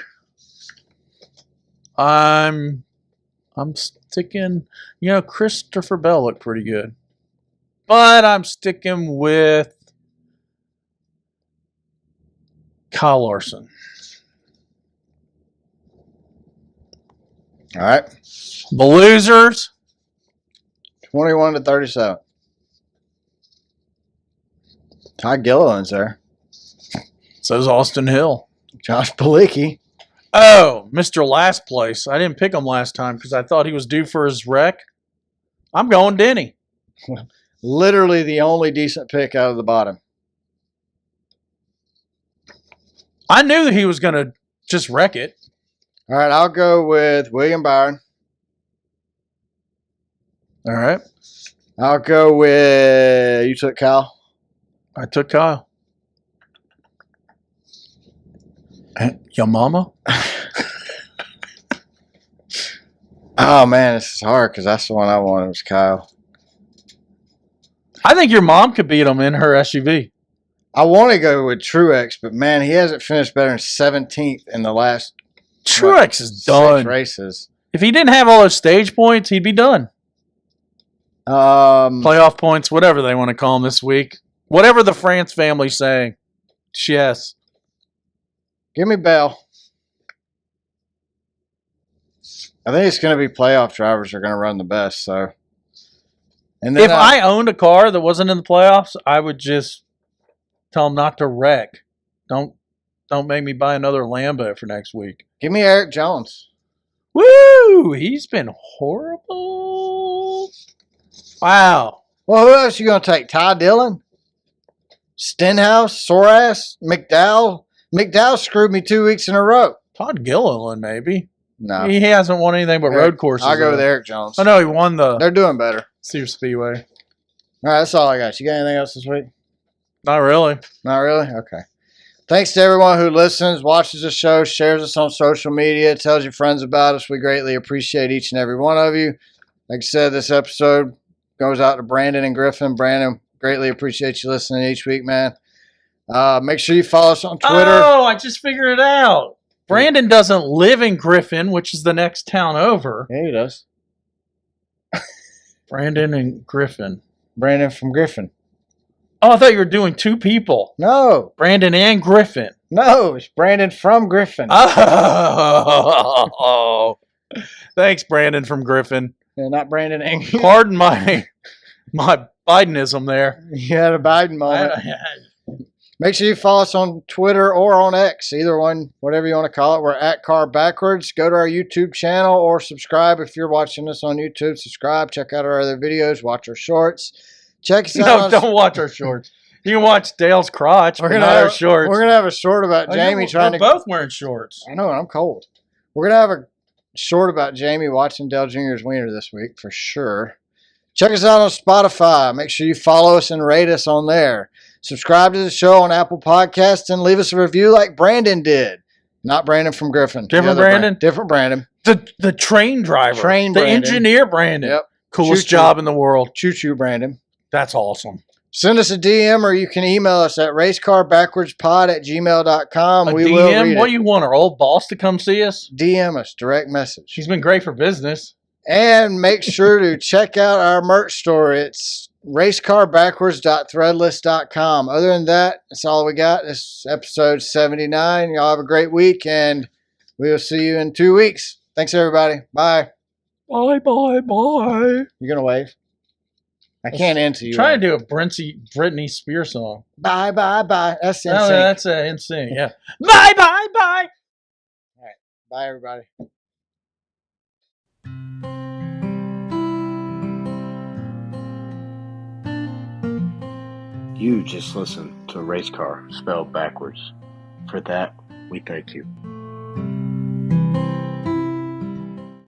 I'm sticking, Christopher Bell looked pretty good. But I'm sticking with Kyle Larson. All right. The losers. 21 to 37. Ty Gilliland's there. So's Austin Hill. Josh Palicki. Oh, Mr. Last Place. I didn't pick him last time because I thought he was due for his wreck. I'm going Denny. Literally the only decent pick out of the bottom. I knew that he was going to just wreck it. All right, I'll go with William Byron. All right. I'll go with, you took Kyle? I took Kyle. Your mama? Oh, man, this is hard because that's the one I wanted was Kyle. I think your mom could beat him in her SUV. I want to go with Truex, but, man, he hasn't finished better than 17th in the last Truex is done. 6 races. If he didn't have all those stage points, he'd be done. Playoff points, whatever they want to call them this week. Whatever the France family's saying. Yes. Give me Bell. I think it's going to be playoff drivers are going to run the best. So, And then If I owned a car that wasn't in the playoffs, I would just tell them not to wreck. Don't make me buy another Lambo for next week. give me Eric Jones. Woo! He's been horrible. Wow. Well, who else you going to take? Ty Dillon? Stenhouse? Sorass? McDowell? McDowell screwed me 2 weeks in a row. Todd Gilliland, maybe. No. He hasn't won anything but road courses. I'll go with though. Eric Jones. I know he won the They're doing better. Sears Speedway. All right, that's all I got. You got anything else this week? Not really. Not really? Okay. Thanks to everyone who listens, watches the show, shares us on social media, tells your friends about us. We greatly appreciate each and every one of you. Like I said, this episode goes out to Brandon and Griffin. Brandon, greatly appreciate you listening each week, man. Make sure you follow us on Twitter. Oh, I just figured it out. Brandon doesn't live in Griffin, which is the next town over. Yeah, he does. Brandon and Griffin. Brandon from Griffin. Oh, I thought you were doing two people. No. Brandon and Griffin. No, it's Brandon from Griffin. Oh. Thanks, Brandon from Griffin. Yeah, not Brandon and Pardon my Bidenism there. You had a Biden moment. Make sure you follow us on Twitter or on X, either one, whatever you want to call it. We're at Car Backwards. Go to our YouTube channel or subscribe if you're watching us on YouTube. Subscribe, check out our other videos, watch our shorts. Check us out. No, don't watch our shorts. You can watch Dale's crotch, but not our shorts. We're gonna have a short about Jamie trying to. We're both wearing shorts. I know, I'm cold. We're gonna have a short about Jamie watching Dale Jr.'s wiener this week for sure. Check us out on Spotify. Make sure you follow us and rate us on there. Subscribe to the show on Apple Podcasts and leave us a review like Brandon did. Not Brandon from Griffin. Different Brandon? Different Brandon. The train driver. The engineer Brandon. Yep. Coolest job in the world. Choo-choo Brandon. That's awesome. Send us a DM or you can email us at racecarbackwardspod@gmail.com. We will read it. What do you want, our old boss to come see us? DM us. Direct message. She's been great for business. And make sure to check out our merch store. It's racecarbackwards.threadless.com. Other than that, that's all we got. This is episode 79. Y'all have a great week, and we will see you in 2 weeks. Thanks, everybody. Bye. Bye, bye, bye. You going to wave? I can't answer you. Try to do a Britney Spears song. Bye, bye, bye. That's NSYNC. No, that's NSYNC, yeah. Bye, bye, bye. All right. Bye, everybody. You just listened to Race Car spelled backwards. For that, we thank you.